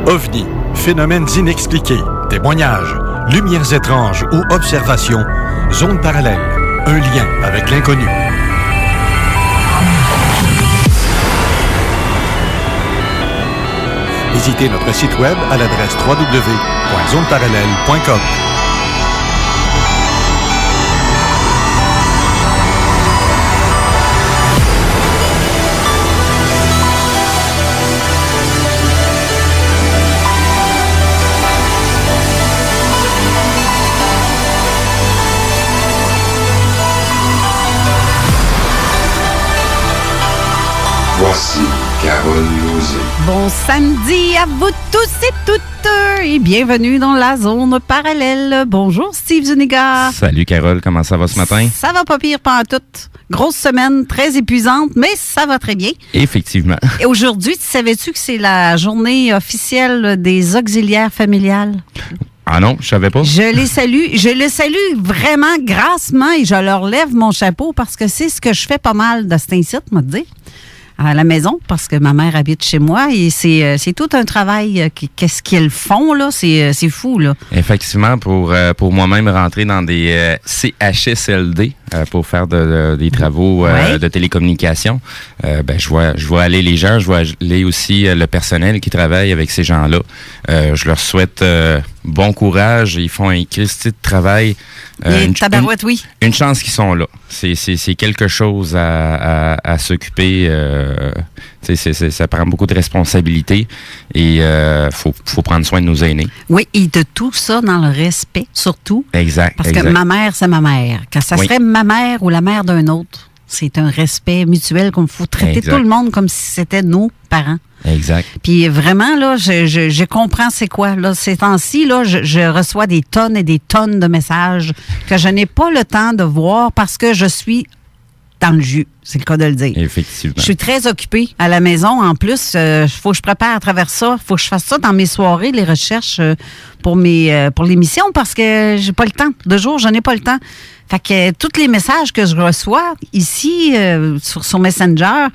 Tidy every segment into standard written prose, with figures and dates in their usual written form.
OVNI, phénomènes inexpliqués, témoignages, lumières étranges ou observations, zone parallèle, un lien avec l'inconnu. Visitez notre site web à l'adresse www.zoneparallèle.com. Voici Carole Lauzé. Bon samedi à vous tous et toutes et bienvenue dans la zone parallèle. Bonjour Steve Zuniga. Salut Carole, comment ça va ce matin? Ça va pas pire pantoute. Grosse semaine, très épuisante, mais ça va très bien. Effectivement. Et aujourd'hui, savais-tu que c'est la journée officielle des auxiliaires familiales? Ah non, je savais pas. Je les salue vraiment grassement et je leur lève mon chapeau parce que c'est ce que je fais pas mal de cet incite, moi te dire. À la maison, parce que ma mère habite chez moi et c'est tout un travail. Qu'est-ce qu'ils font, là? C'est fou, là. Effectivement, pour moi-même rentrer dans des CHSLD pour faire des travaux de télécommunication, je vois aller les gens, je vois aller aussi le personnel qui travaille avec ces gens-là. Je leur souhaite bon courage. Ils font un Christi de travail. Une chance qu'ils sont là. C'est quelque chose à s'occuper. Ça prend beaucoup de responsabilités et faut prendre soin de nos aînés. Oui, et de tout ça dans le respect, surtout. Exact. Parce que ma mère, c'est ma mère. Quand ça serait ma mère ou la mère d'un autre, c'est un respect mutuel qu'on faut traiter tout le monde comme si c'était nos parents. Exact. Puis vraiment, là, je comprends c'est quoi. Là, ces temps-ci, là, je reçois des tonnes et des tonnes de messages que je n'ai pas le temps de voir parce que je suis dans le jus. C'est le cas de le dire. Effectivement. Je suis très occupée à la maison. En plus, il faut que je prépare à travers ça. Il faut que je fasse ça dans mes soirées, les recherches pour l'émission parce que j'ai pas le temps. De jour, je n'ai pas le temps. Fait que tous les messages que je reçois ici sur Messenger,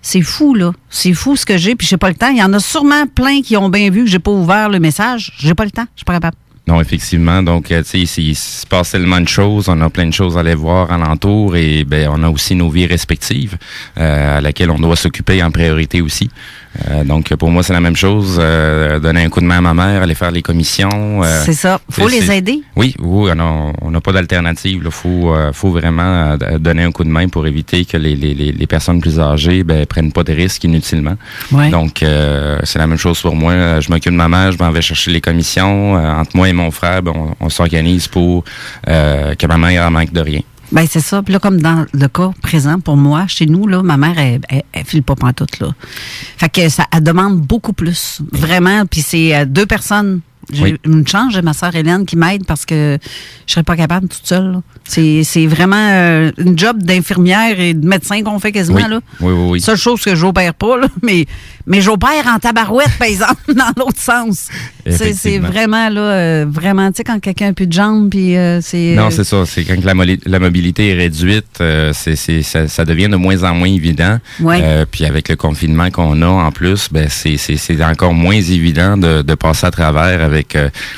c'est fou, là. C'est fou ce que j'ai, puis j'ai pas le temps. Il y en a sûrement plein qui ont bien vu que j'ai pas ouvert le message. J'ai pas le temps. Je suis pas capable. Non, effectivement. Donc, tu sais, il se passe tellement de choses. On a plein de choses à aller voir alentour et on a aussi nos vies respectives à laquelle on doit s'occuper en priorité aussi. Donc, pour moi, c'est la même chose. Donner un coup de main à ma mère, aller faire les commissions. C'est ça. Faut les aider. Oui, on n'a pas d'alternative. Il faut vraiment donner un coup de main pour éviter que les personnes plus âgées prennent pas de risques inutilement. Ouais. Donc, c'est la même chose pour moi. Je m'occupe de ma mère, je m'en vais chercher les commissions. Entre moi et mon frère, on s'organise pour que ma mère en manque de rien. Ben c'est ça. Puis là, comme dans le cas présent pour moi, chez nous, là, ma mère, elle file pas pantoute, là. Fait que ça, elle demande beaucoup plus. Vraiment. Puis c'est 2 personnes. J'ai une chance, j'ai ma sœur Hélène qui m'aide parce que je serais pas capable toute seule, là. C'est vraiment une job d'infirmière et de médecin qu'on fait quasiment, là. Oui. Seule chose que j'opère pas, là, mais j'opère en tabarouette, par exemple, dans l'autre sens. C'est vraiment, là, vraiment, tu sais, quand quelqu'un a plus de jambes, puis c'est... Non, c'est ça. C'est quand la mobilité est réduite, ça devient de moins en moins évident. Ouais. Puis avec le confinement qu'on a, en plus, c'est encore moins évident de passer à travers avec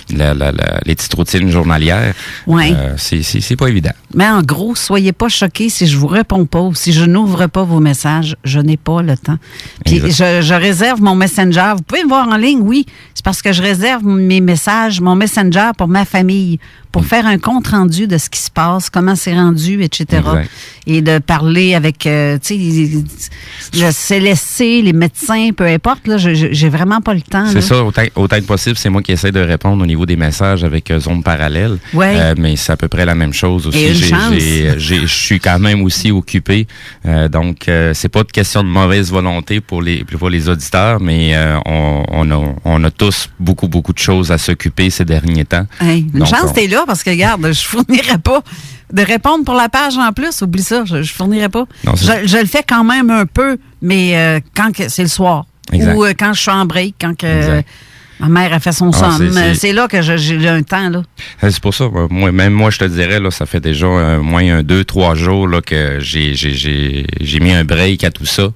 les petites routines journalières. Ouais. C'est pas évident. Mais en gros, soyez pas choqués si je vous réponds pas ou si je n'ouvre pas vos messages. Je n'ai pas le temps. Puis je réserve mon Messenger. Vous pouvez me voir en ligne, oui. C'est parce que je réserve mes messages, mon Messenger pour ma famille, pour faire un compte-rendu de ce qui se passe, comment c'est rendu, etc. Exact. Et de parler avec, tu sais, le CLSC, les médecins, peu importe. Là, j'ai vraiment pas le temps. C'est ça, autant que possible, c'est moi qui essaie de répondre au niveau des messages avec Zone Parallèle. Ouais. Mais c'est à peu près la même chose aussi. Et une chance. Je suis quand même aussi occupé. Donc, c'est pas de question de mauvaise volonté pour les auditeurs, mais on a tous beaucoup de choses à s'occuper ces derniers temps. Hey, une chance, t'es là, parce que, regarde, je fournirais pas de répondre pour la page en plus. Oublie ça, je fournirais pas. Non, je le fais quand même un peu, mais quand c'est le soir. Exact. Ou quand je suis en break, quand que... Ma mère a fait son somme. C'est là que j'ai un temps, là. C'est pour ça. Moi, je te dirais, là, ça fait déjà moins 2-3 jours là, que j'ai mis un break à tout ça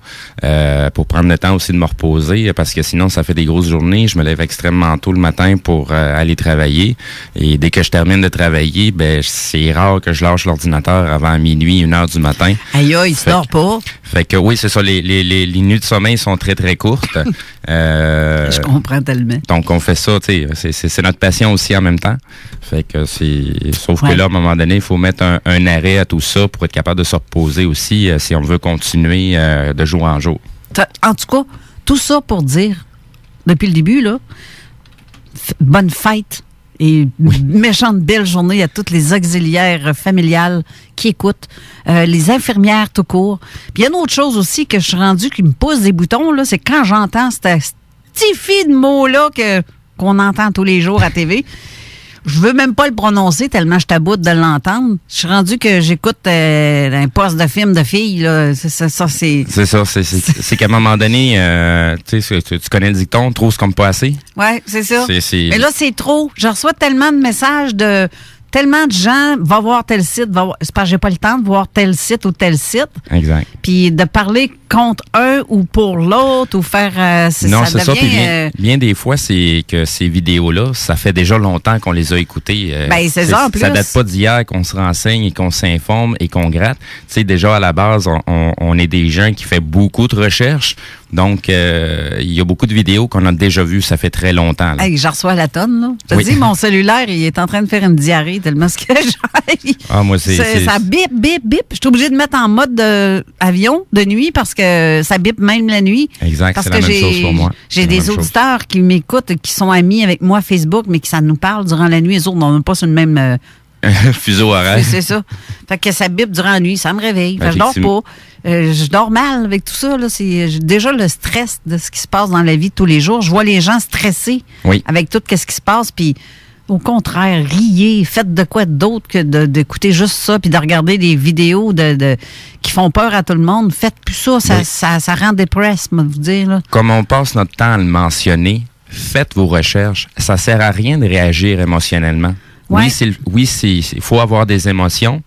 pour prendre le temps aussi de me reposer, parce que sinon, ça fait des grosses journées. Je me lève extrêmement tôt le matin pour aller travailler. Et dès que je termine de travailler, ben c'est rare que je lâche l'ordinateur avant minuit, 1h du matin. Aïe, il se dort pas. Fait que oui, c'est ça. Les nuits de sommeil sont très, très courtes. Je comprends tellement. Donc, on fait ça, tu sais, c'est notre passion aussi en même temps. Fait que sauf que là, à un moment donné, il faut mettre un arrêt à tout ça pour être capable de se reposer aussi si on veut continuer de jour en jour. En tout cas, tout ça pour dire, depuis le début, là, bonne fête et méchante belle journée à toutes les auxiliaires familiales qui écoutent, les infirmières tout court. Puis il y a une autre chose aussi que je suis rendue qui me pousse des boutons, là, c'est quand j'entends cette petit fille de mots-là qu'on entend tous les jours à TV. Je veux même pas le prononcer tellement je taboute de l'entendre. Je suis rendu que j'écoute un poste de film de filles, là. C'est ça. C'est qu'à un moment donné, tu connais le dicton, trop c'est comme pas assez. Oui, c'est ça. Mais là, c'est trop. Je reçois tellement de messages de tellement de gens, va voir tel site, c'est parce que j'ai pas le temps de voir tel site ou tel site. Exact. Puis de parler contre un ou pour l'autre ou faire... non, c'est ça. Puis bien des fois, c'est que ces vidéos-là, ça fait déjà longtemps qu'on les a écoutées. Ben, c'est ça, en plus. Ça date pas d'hier qu'on se renseigne et qu'on s'informe et qu'on gratte. Tu sais, déjà, à la base, on est des gens qui fait beaucoup de recherches. Donc, il y a beaucoup de vidéos qu'on a déjà vues, ça fait très longtemps. Là. Hey, j'en reçois la tonne, là. Je te dis, mon cellulaire, il est en train de faire une diarrhée tellement ce que j'ai. Ah, moi, c'est... Ça bip, bip, bip. Je suis obligée de mettre en mode avion de nuit parce que ça bip même la nuit. Exact, parce c'est la même chose pour moi. J'ai des auditeurs qui m'écoutent, qui sont amis avec moi Facebook, mais qui ça nous parle durant la nuit. Les autres n'ont même pas sur le même... fuseau horaire. C'est ça. Fait que ça bip durant la nuit, ça me réveille. Fait que je dors pas. Je dors mal avec tout ça. Là. C'est déjà le stress de ce qui se passe dans la vie de tous les jours. Je vois les gens stressés avec tout ce qui se passe. Puis, au contraire, riez, faites de quoi d'autre que d'écouter juste ça puis de regarder des vidéos qui font peur à tout le monde. Faites plus ça. Ça rend dépressé, je vais vous dire. Là. Comme on passe notre temps à le mentionner, faites vos recherches. Ça sert à rien de réagir émotionnellement. Ouais. Il faut avoir des émotions,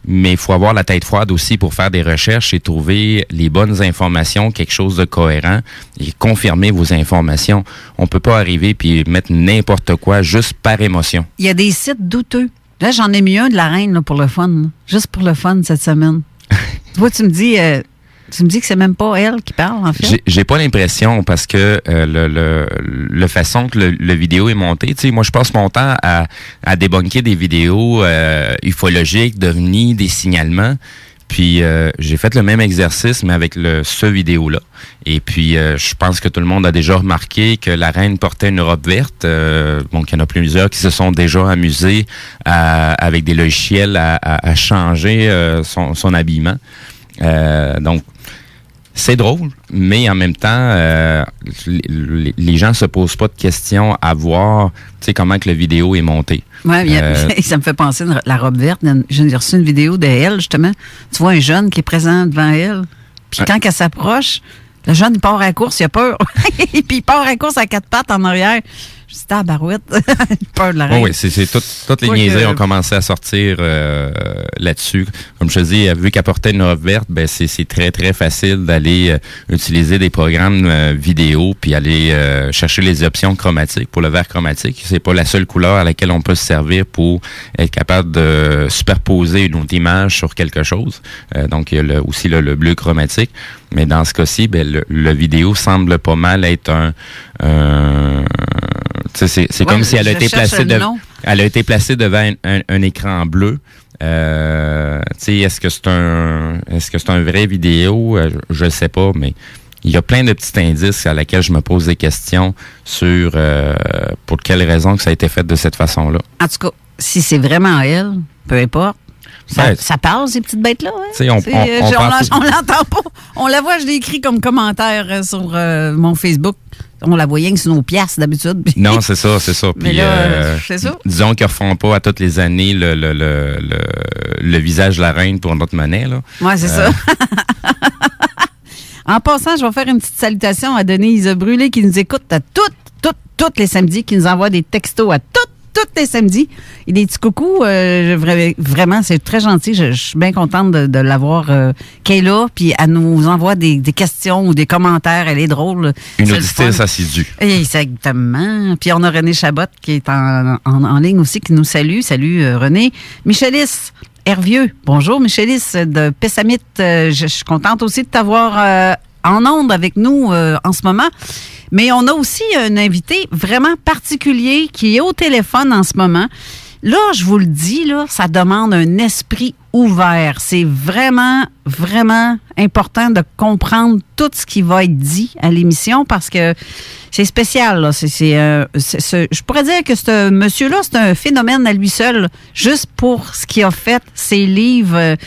mais il faut avoir la tête froide aussi pour faire des recherches et trouver les bonnes informations, quelque chose de cohérent et confirmer vos informations. On peut pas arriver puis mettre n'importe quoi juste par émotion. Il y a des sites douteux. Là, j'en ai mis un de la reine là, pour le fun. Là. Juste pour le fun cette semaine. Tu vois, tu me dis que c'est même pas elle qui parle, en fait? J'ai pas l'impression parce que le façon que le vidéo est monté, tu sais, moi je passe mon temps à débunker des vidéos ufologiques, d'ovnis, des signalements. Puis j'ai fait le même exercice, mais avec ce vidéo-là. Et puis je pense que tout le monde a déjà remarqué que la reine portait une robe verte. Donc il y en a plusieurs qui se sont déjà amusés avec des logiciels à changer son habillement. Donc c'est drôle, mais en même temps, les gens se posent pas de questions à voir, tu sais, comment que la vidéo est montée. Oui, ça me fait penser à la robe verte. J'ai reçu une vidéo d'elle, justement. Tu vois un jeune qui est présent devant elle. Puis quand elle s'approche, le jeune, il part à la course, il a peur. Puis il part à la course à 4 pattes en arrière. Je dis, ah, barouette, peur de la reine. Oui, toutes les niaiseries ont commencé à sortir là-dessus. Comme je te dis, vu qu'elle portait une robe verte, ben c'est très, très facile d'aller utiliser des programmes vidéo puis aller chercher les options chromatiques pour le vert chromatique. C'est pas la seule couleur à laquelle on peut se servir pour être capable de superposer une autre image sur quelque chose. Donc, il y a aussi le bleu chromatique. Mais dans ce cas-ci, ben, le vidéo semble pas mal être c'est comme si elle a été placée devant un écran bleu. Est-ce que c'est un vrai vidéo? Je ne sais pas, mais il y a plein de petits indices à laquelle je me pose des questions sur pour quelle raison que ça a été fait de cette façon-là. En tout cas, si c'est vraiment elle, peu importe. Ça parle, ces petites bêtes-là. Hein? On l'entend pas. On la voit, je l'ai écrit comme commentaire sur mon Facebook. On la voyait que sur nos piastres d'habitude. Non, c'est ça. Mais puis, là, c'est ça. Disons qu'ils ne refont pas à toutes les années le visage de la reine pour notre monnaie. Oui, c'est ça. En passant, je vais faire une petite salutation à Denise Brûlé qui nous écoute à tous les samedis, qui nous envoie des textos à tous les samedis. Et des petits coucous, vraiment, c'est très gentil. Je suis bien contente de l'avoir qu'elle est là. Puis elle nous envoie des questions ou des commentaires. Elle est drôle. Une auditrice assidue. Exactement. Puis on a René Chabot qui est en ligne aussi, qui nous salue. Salut René. Michelis Hervieux. Bonjour Michelis de Pessamit. Je suis contente aussi de t'avoir en onde avec nous en ce moment. Mais on a aussi un invité vraiment particulier qui est au téléphone en ce moment. Là, je vous le dis, là, ça demande un esprit ouvert. C'est vraiment, vraiment important de comprendre tout ce qui va être dit à l'émission parce que c'est spécial. Là. Je pourrais dire que ce monsieur-là, c'est un phénomène à lui seul, juste pour ce qu'il a fait, ses livres.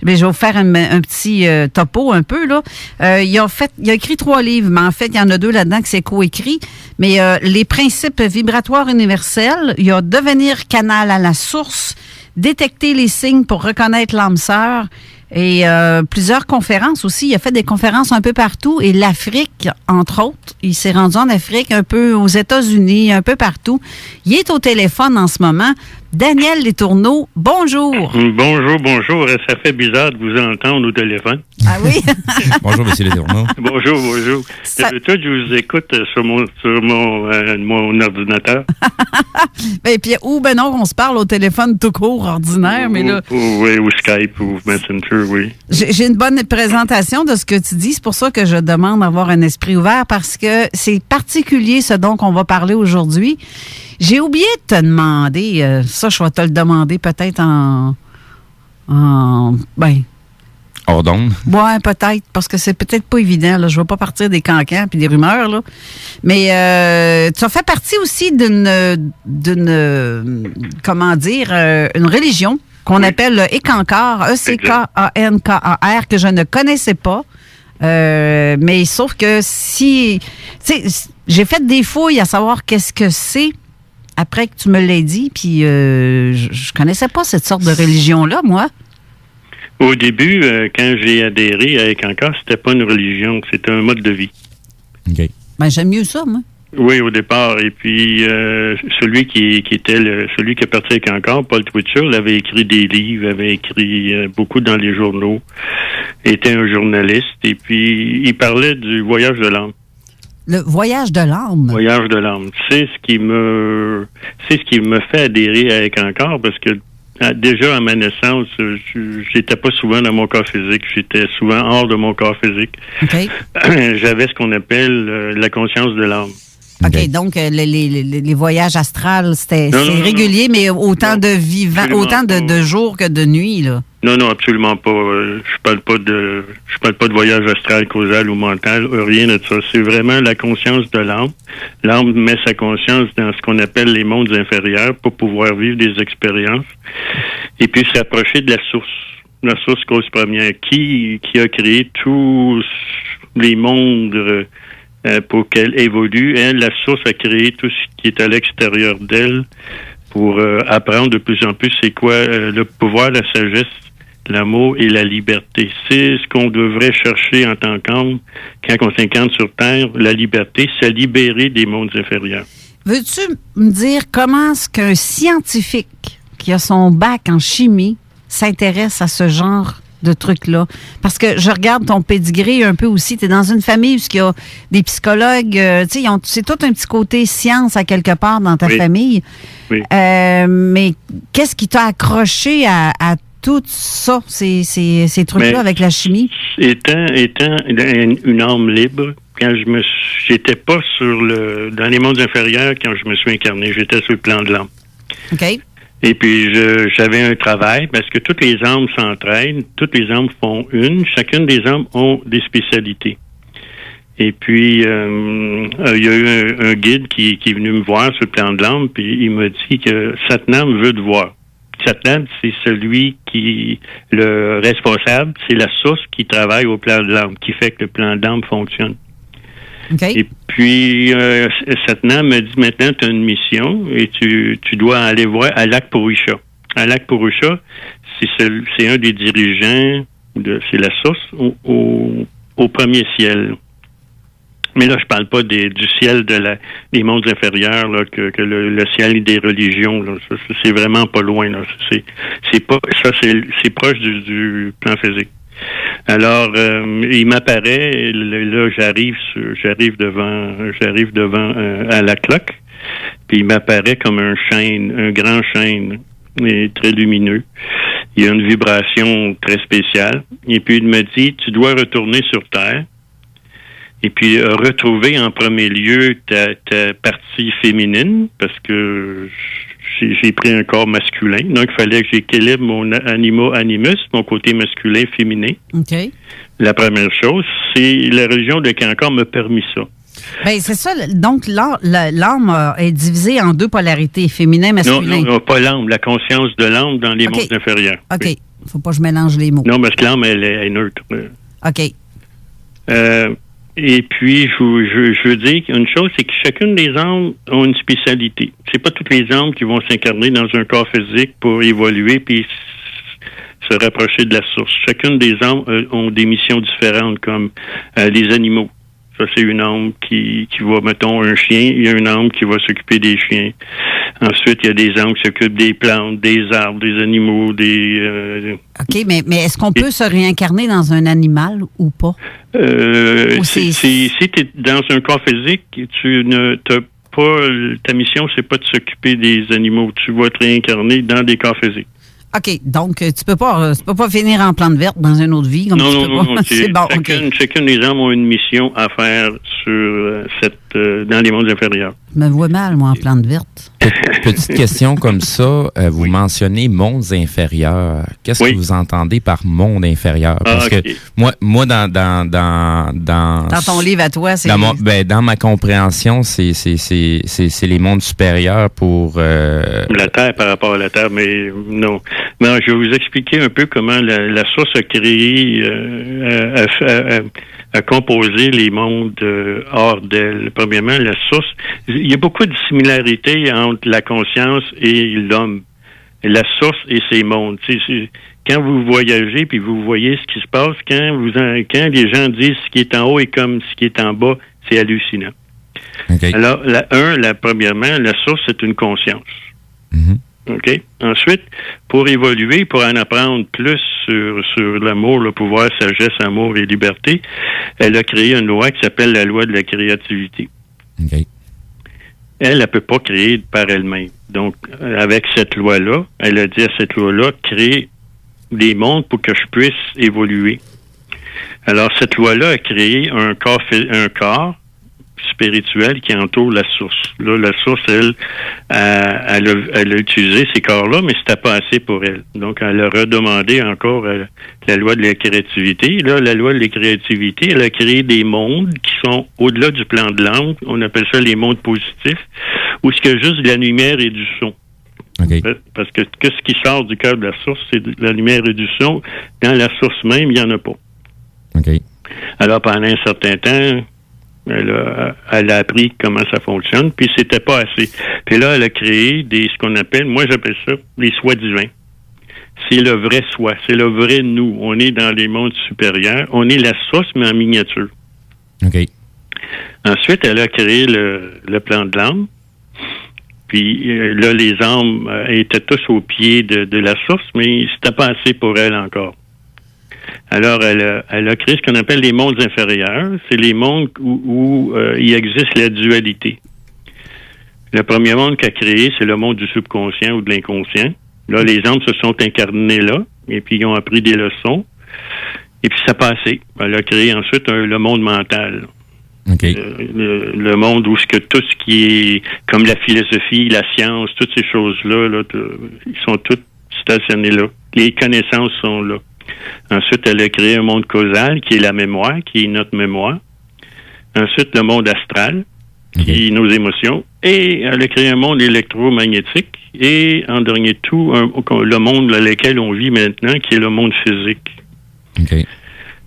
Mais je vais vous faire un petit topo un peu. Là. Il a écrit 3 livres, mais en fait, il y en a 2 là-dedans que c'est coécrit. Mais les principes vibratoires universels, il y a devenir canal à la source, détecter les signes pour reconnaître l'âme sœur et plusieurs conférences aussi. Il a fait des conférences un peu partout et l'Afrique, entre autres. Il s'est rendu en Afrique, un peu aux États-Unis, un peu partout. Il est au téléphone en ce moment. Daniel Letourneau, bonjour. Bonjour. Ça fait bizarre de vous entendre au téléphone. Ah oui? Bonjour, M. Letourneau. Bonjour. D'habitude, je vous écoute sur mon ordinateur. Non, on se parle au téléphone tout court, ordinaire, mais là... Oui, ou Skype, ou Messenger, oui. J'ai une bonne présentation de ce que tu dis. C'est pour ça que je demande d'avoir un esprit ouvert, parce que c'est particulier ce dont on va parler aujourd'hui. J'ai oublié de te demander, ça, je vais te le demander peut-être hors d'onde? Ouais, peut-être, parce que c'est peut-être pas évident. Là. Je ne vais pas partir des cancans puis des rumeurs. Là. Mais tu as fait partie aussi d'une une religion qu'on appelle le Ekankar, E-C-K-A-N-K-A-R, que je ne connaissais pas. Mais sauf que si... Tu sais, j'ai fait des fouilles à savoir qu'est-ce que c'est après que tu me l'aies dit, puis je connaissais pas cette sorte de religion-là, moi. Au début, quand j'ai adhéré à Ekankar, c'était pas une religion, c'était un mode de vie. OK. Ben, j'aime mieux ça, moi. Oui, au départ. Et puis, celui qui est parti avec Ekankar, Paul Twitcher, il avait écrit des livres, avait écrit beaucoup dans les journaux, était un journaliste, et puis il parlait du voyage de l'âme. Le voyage de l'âme. Voyage de l'âme. C'est ce qui me fait adhérer à Ekankar, parce que déjà à ma naissance, j'étais pas souvent dans mon corps physique, j'étais souvent hors de mon corps physique. Okay. J'avais ce qu'on appelle la conscience de l'âme. OK, donc les voyages astrales, c'est régulier, mais autant de jours que de nuits, là. Non, absolument pas. Je parle pas de voyage astral, causal ou mental, rien de ça. C'est vraiment la conscience de l'âme. L'âme met sa conscience dans ce qu'on appelle les mondes inférieurs pour pouvoir vivre des expériences et puis s'approcher de la source cause première. Qui a créé tous les mondes pour qu'elle évolue. Elle, la source, a créé tout ce qui est à l'extérieur d'elle pour apprendre de plus en plus c'est quoi le pouvoir, la sagesse, l'amour et la liberté. C'est ce qu'on devrait chercher en tant qu'homme quand on s'incarne sur Terre. La liberté, c'est libérer des mondes inférieurs. Veux-tu me dire comment est-ce qu'un scientifique qui a son bac en chimie s'intéresse à ce genre de trucs-là? Parce que je regarde ton pédigré un peu aussi. Tu es dans une famille où il y a des psychologues. Tu sais, c'est tout un petit côté science à quelque part dans ta famille. Oui. Mais qu'est-ce qui t'a accroché à tout ça, ces trucs-là avec la chimie? Étant une âme libre, quand j'étais pas dans les mondes inférieurs quand je me suis incarné, j'étais sur le plan de l'âme. OK. Et puis, j'avais un travail parce que toutes les âmes s'entraînent, toutes les âmes font chacune des âmes ont des spécialités. Et puis, il y a eu un guide qui est venu me voir sur le plan de l'âme, puis il m'a dit que Satnam veut te voir. Satnam, c'est le responsable, c'est la source qui travaille au plan de l'âme, qui fait que le plan de l'âme fonctionne. Okay. Et puis, Satnam m'a dit, maintenant, tu as une mission et tu dois aller voir Alak Purusha. Alak Purusha, c'est un des dirigeants, c'est la source au premier ciel. Mais là, je parle pas du ciel des mondes inférieurs, là, que le ciel des religions. Là, ça, c'est vraiment pas loin. Là. C'est proche du plan physique. Alors, il m'apparaît. Là, j'arrive devant à la cloque. Puis il m'apparaît comme un grand chêne, mais très lumineux. Il y a une vibration très spéciale. Et puis il me dit, tu dois retourner sur Terre. Et puis, retrouver en premier lieu ta partie féminine, parce que j'ai pris un corps masculin. Donc, il fallait que j'équilibre mon animus, mon côté masculin, féminin. OK. La première chose, c'est la religion de Cancor m'a permis ça. Bien, c'est ça. Donc, l'âme est divisée en deux polarités, féminin et masculin. Non, pas l'âme, la conscience de l'âme dans les mondes inférieurs. OK. Il ne faut pas que je mélange les mots. Non, parce que l'âme, elle est neutre. OK. Et puis, je veux dire qu'une chose, c'est que chacune des âmes ont une spécialité. C'est pas toutes les âmes qui vont s'incarner dans un corps physique pour évoluer puis se rapprocher de la source. Chacune des âmes ont des missions différentes, comme les animaux. Ça, c'est une âme qui va, mettons, un chien. Il y a une âme qui va s'occuper des chiens. Ensuite, il y a des âmes qui s'occupent des plantes, des arbres, des animaux, OK, mais est-ce qu'on peut se réincarner dans un animal ou pas? Si tu es dans un corps physique, tu ne t'as pas... Ta mission, c'est pas de s'occuper des animaux. Tu vas te réincarner dans des corps physiques. OK, donc tu peux pas finir en plante verte dans une autre vie. Comme Non. C'est bon, chacune des âmes ont une mission à faire dans les mondes inférieurs. Je me vois mal, moi, en plante verte. Petite question comme ça. Vous mentionnez mondes inférieurs. Qu'est-ce que vous entendez par monde inférieur? Parce que moi dans ton livre à toi, c'est... Dans ma compréhension, c'est les mondes supérieurs pour... La Terre par rapport à la Terre, mais non. Mais je vais vous expliquer un peu comment la source a créé, a composé les mondes hors d'elle. Premièrement, la source, il y a beaucoup de similarités entre la conscience et l'homme. La source et ses mondes. Quand vous voyagez puis vous voyez ce qui se passe, quand les gens disent ce qui est en haut est comme ce qui est en bas, c'est hallucinant. Okay. Alors, premièrement, la source, c'est une conscience. Mm-hmm. OK? Ensuite, pour évoluer, pour en apprendre plus sur l'amour, le pouvoir, sagesse, amour et liberté, elle a créé une loi qui s'appelle la loi de la créativité. Okay. Elle ne peut pas créer par elle-même. Donc, avec cette loi-là, elle a dit à cette loi-là, crée des mondes pour que je puisse évoluer. Alors, cette loi-là a créé un corps spirituel qui entoure la source. Là, la source, elle a utilisé ces corps-là, mais c'était pas assez pour elle. Donc, elle a redemandé encore la loi de la créativité. Là, la loi de la créativité, elle a créé des mondes qui sont au-delà du plan de l'âme. On appelle ça les mondes positifs, où il y a juste de la lumière et du son. Okay. Parce que ce qui sort du cœur de la source, c'est de la lumière et du son. Dans la source même, il n'y en a pas. Okay. Alors, pendant un certain temps, elle a appris comment ça fonctionne, puis c'était pas assez. Puis là, elle a créé ce qu'on appelle, moi j'appelle ça, les sois divins. C'est le vrai soi, c'est le vrai nous. On est dans les mondes supérieurs. On est la source, mais en miniature. OK. Ensuite, elle a créé le plan de l'âme. Puis là, les âmes étaient tous au pied de la source, mais c'était pas assez pour elle encore. Alors, elle a créé ce qu'on appelle les mondes inférieurs. C'est les mondes où il existe la dualité. Le premier monde qu'elle a créé, c'est le monde du subconscient ou de l'inconscient. Là, les âmes se sont incarnées là, et puis ils ont appris des leçons. Et puis, ça passait. Elle a créé ensuite le monde mental. Okay. Le monde où tout ce qui est comme la philosophie, la science, toutes ces choses-là, ils sont toutes stationnés là. Les connaissances sont là. Ensuite, elle a créé un monde causal qui est la mémoire, qui est notre mémoire. Ensuite, le monde astral, qui est nos émotions. Et elle a créé un monde électromagnétique. Et en dernier tout, le monde dans lequel on vit maintenant, qui est le monde physique. Okay.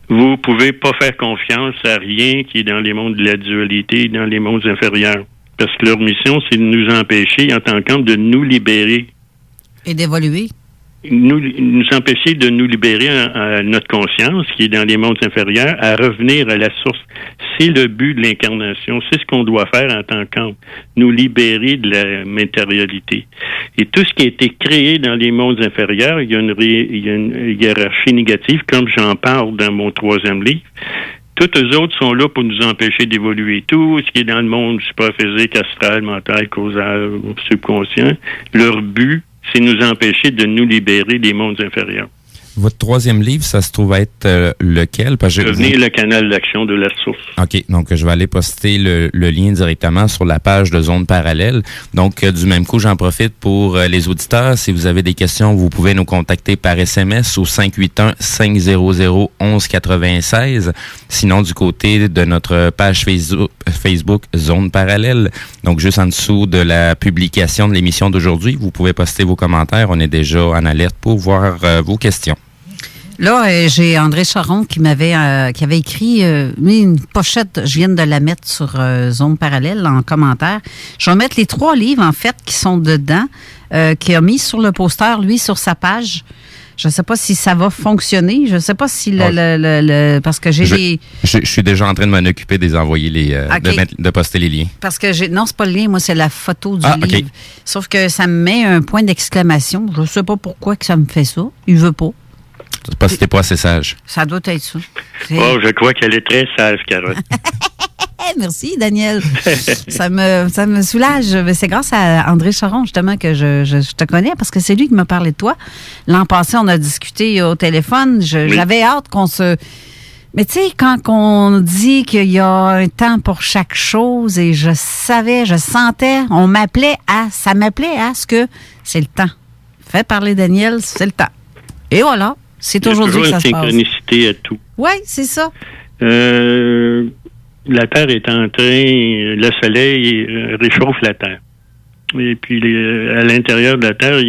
Vous pouvez pas faire confiance à rien qui est dans les mondes de la dualité, dans les mondes inférieurs. Parce que leur mission, c'est de nous empêcher, en tant qu'homme, de nous libérer. Et d'évoluer. nous empêcher de nous libérer à notre conscience, qui est dans les mondes inférieurs, à revenir à la source. C'est le but de l'incarnation. C'est ce qu'on doit faire en tant qu'homme. Nous libérer de la matérialité. Et tout ce qui a été créé dans les mondes inférieurs, il y a une hiérarchie négative, comme j'en parle dans mon 3e livre. Tous eux autres sont là pour nous empêcher d'évoluer. Tout ce qui est dans le monde supraphysique, astral, mental, causal, subconscient, leur but, c'est nous empêcher de nous libérer des mondes inférieurs. Votre 3e livre, ça se trouve être lequel? Devenir le canal d'action de la source. OK, donc je vais aller poster le lien directement sur la page de Zone Parallèle. Donc, du même coup, j'en profite pour les auditeurs. Si vous avez des questions, vous pouvez nous contacter par SMS au 581-500-1196. Sinon, du côté de notre page Facebook Zone Parallèle, donc juste en dessous de la publication de l'émission d'aujourd'hui, vous pouvez poster vos commentaires. On est déjà en alerte pour voir vos questions. Là, j'ai André Charon qui avait écrit une pochette, je viens de la mettre sur Zone Parallèle en commentaire. Je vais mettre les 3 livres, en fait, qui sont dedans, qu'il a mis sur le poster, lui, sur sa page. Je ne sais pas si ça va fonctionner. Je ne sais pas si parce que j'ai Je suis déjà en train de m'en occuper, de les envoyer, de poster les liens. Parce que non, c'est pas le lien, moi, c'est la photo du livre. Okay. Sauf que ça me met un point d'exclamation. Je ne sais pas pourquoi que ça me fait ça. Il veut pas. C'est parce que t'es pas assez sage. Ça doit être ça. Oh, je crois qu'elle est très sage, Carole. Merci, Daniel. ça me soulage. C'est grâce à André Charon, justement, que je te connais, parce que c'est lui qui m'a parlé de toi. L'an passé, on a discuté au téléphone. J'avais hâte qu'on se... Mais tu sais, quand on dit qu'il y a un temps pour chaque chose, et je sentais, ça m'appelait à ce que c'est le temps. Fais parler Daniel, c'est le temps. Et voilà. C'est aujourd'hui que ça se passe. Il y a toujours une synchronicité à tout. Oui, c'est ça. La Terre est en train... Le Soleil réchauffe la Terre. Et puis, à l'intérieur de la Terre,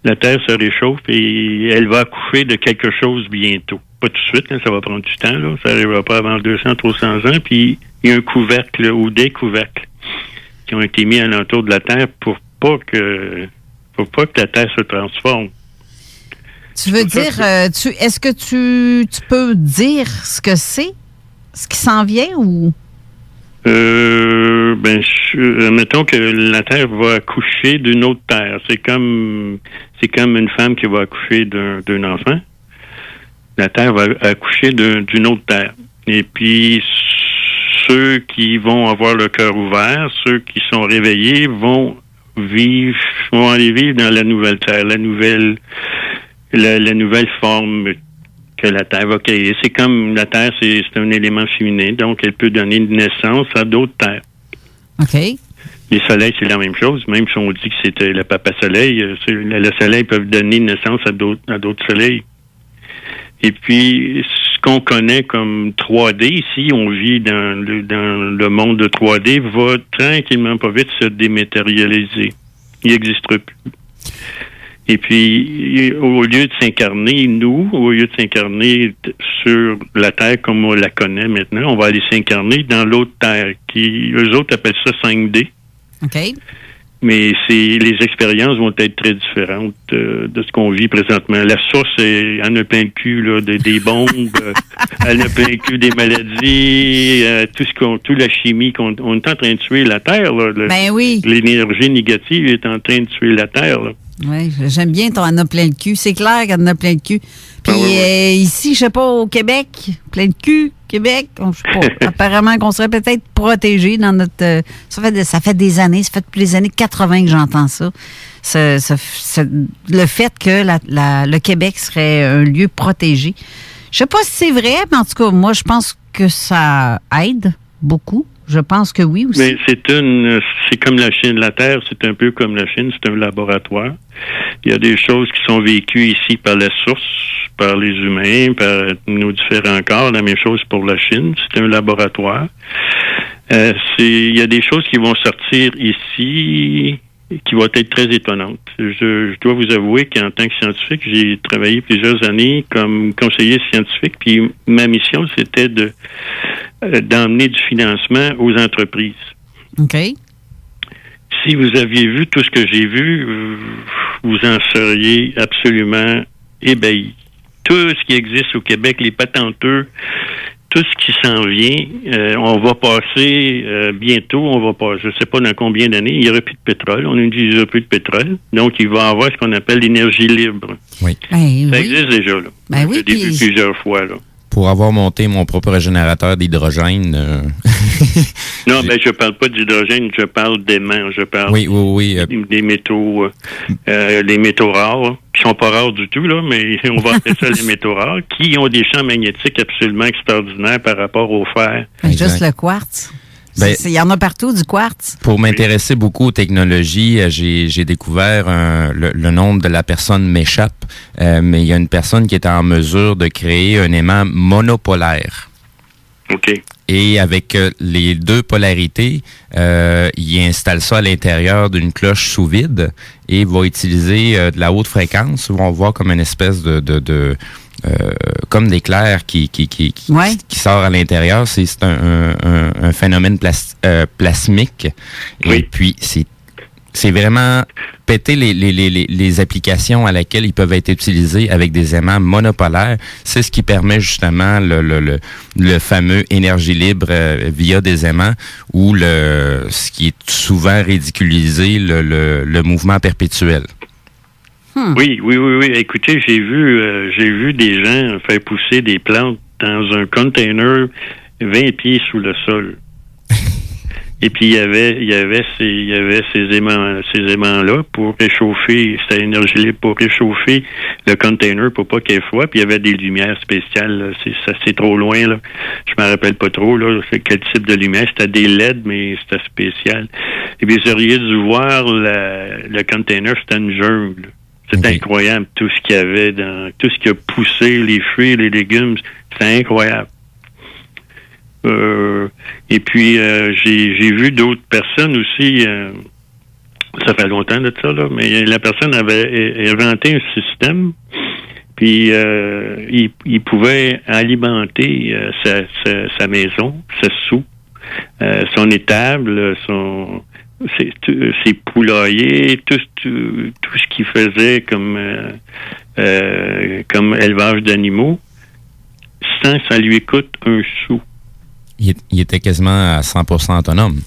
la Terre se réchauffe et elle va accoucher de quelque chose bientôt. Pas tout de suite, ça va prendre du temps. Là. Ça n'arrivera pas avant 200-300 ans. Puis, il y a un couvercle ou des couvercles qui ont été mis alentour de la Terre pour pas que la Terre se transforme. Tu veux dire, est-ce que tu peux dire ce que c'est? Ce qui s'en vient ou? Mettons que la Terre va accoucher d'une autre Terre. C'est comme une femme qui va accoucher d'un enfant. La Terre va accoucher d'une autre Terre. Et puis, ceux qui vont avoir le cœur ouvert, ceux qui sont réveillés vont aller vivre dans la nouvelle Terre, la nouvelle forme que la Terre va créer. C'est comme la Terre, c'est un élément féminin, donc elle peut donner naissance à d'autres terres. OK. Les soleils, c'est la même chose, même si on dit que c'était le papa soleil, le soleil peut donner naissance à d'autres soleils. Et puis, ce qu'on connaît comme 3D, ici, on vit dans le monde de 3D, va tranquillement, pas vite, se dématérialiser. Il n'existera plus. Et puis, au lieu de s'incarner, au lieu de s'incarner sur la Terre comme on la connaît maintenant, on va aller s'incarner dans l'autre Terre, eux autres appellent ça 5D. OK. Mais les expériences vont être très différentes de ce qu'on vit présentement. La source, elle a plein le cul là, des bombes, elle a plein le cul des maladies, toute la chimie on est en train de tuer la Terre. Là, ben oui. L'énergie négative est en train de tuer la Terre. Là. Oui, j'aime bien ton en a plein le cul. C'est clair qu'elle en a plein le cul. Puis ici, je sais pas, au Québec, plein de cul, Québec, je sais pas. Apparemment qu'on serait peut-être protégé dans notre... ça fait des années, ça fait depuis les années 80 que j'entends ça. Le fait que le Québec serait un lieu protégé. Je sais pas si c'est vrai, mais en tout cas, moi, je pense que ça aide beaucoup. Je pense que oui aussi. Mais c'est comme la Chine. La Terre, c'est un peu comme la Chine, c'est un laboratoire. Il y a des choses qui sont vécues ici par la source, par les humains, par nos différents corps. La même chose pour la Chine, c'est un laboratoire. Il y a des choses qui vont sortir ici qui vont être très étonnantes. Je dois vous avouer qu'en tant que scientifique, j'ai travaillé plusieurs années comme conseiller scientifique, puis ma mission, c'était d'emmener du financement aux entreprises. OK. Si vous aviez vu tout ce que j'ai vu, vous en seriez absolument ébahi. Tout ce qui existe au Québec, les patenteux, tout ce qui s'en vient, on va passer bientôt, je ne sais pas dans combien d'années, il n'y aura plus de pétrole, on n'utilisera plus de pétrole, donc il va y avoir ce qu'on appelle l'énergie libre. Oui. Ça existe déjà, là. Ben oui, je l'ai vu plusieurs fois, là. Pour avoir monté mon propre générateur d'hydrogène. Non, mais je parle pas d'hydrogène, je parle d'aimants, je parle des métaux, les métaux rares, qui sont pas rares du tout, là, mais on va appeler ça les métaux rares, qui ont des champs magnétiques absolument extraordinaires par rapport au fer. Juste le quartz. Il y en a partout, du quartz. Pour m'intéresser beaucoup aux technologies, j'ai découvert le nom de la personne m'échappe, mais il y a une personne qui est en mesure de créer un aimant monopolaire. OK. Et avec les deux polarités, il installe ça à l'intérieur d'une cloche sous vide et va utiliser de la haute fréquence. On va voir comme une espèce comme d'éclair qui sort à l'intérieur. C'est un phénomène plasmique. Oui. Et puis, c'est vraiment péter les applications à laquelle ils peuvent être utilisés avec des aimants monopolaires. C'est ce qui permet justement le fameux énergie libre via des aimants ou ce qui est souvent ridiculisé, le mouvement perpétuel. Oui. Écoutez, j'ai vu des gens faire pousser des plantes dans un container 20 pieds sous le sol. Et puis il y avait ces aimants-là pour réchauffer, c'était énergie libre pour réchauffer le container pour pas qu'il ait froid. Puis il y avait des lumières spéciales. Là. C'est trop loin, là. Je me rappelle pas trop, là. C'est quel type de lumière. C'était des LED, mais c'était spécial. Et puis vous auriez dû voir le container, c'était une jungle. C'est incroyable tout ce qu'il y avait tout ce qui a poussé, les fruits, les légumes. C'est incroyable. Et puis j'ai vu d'autres personnes aussi. Ça fait longtemps de ça, là, mais la personne avait inventé un système. Puis il pouvait alimenter sa maison, sa soupe, son étable, ses poulaillers, tout ce qu'il faisait comme élevage d'animaux, sans que ça lui coûte un sou. Il était quasiment à 100% autonome.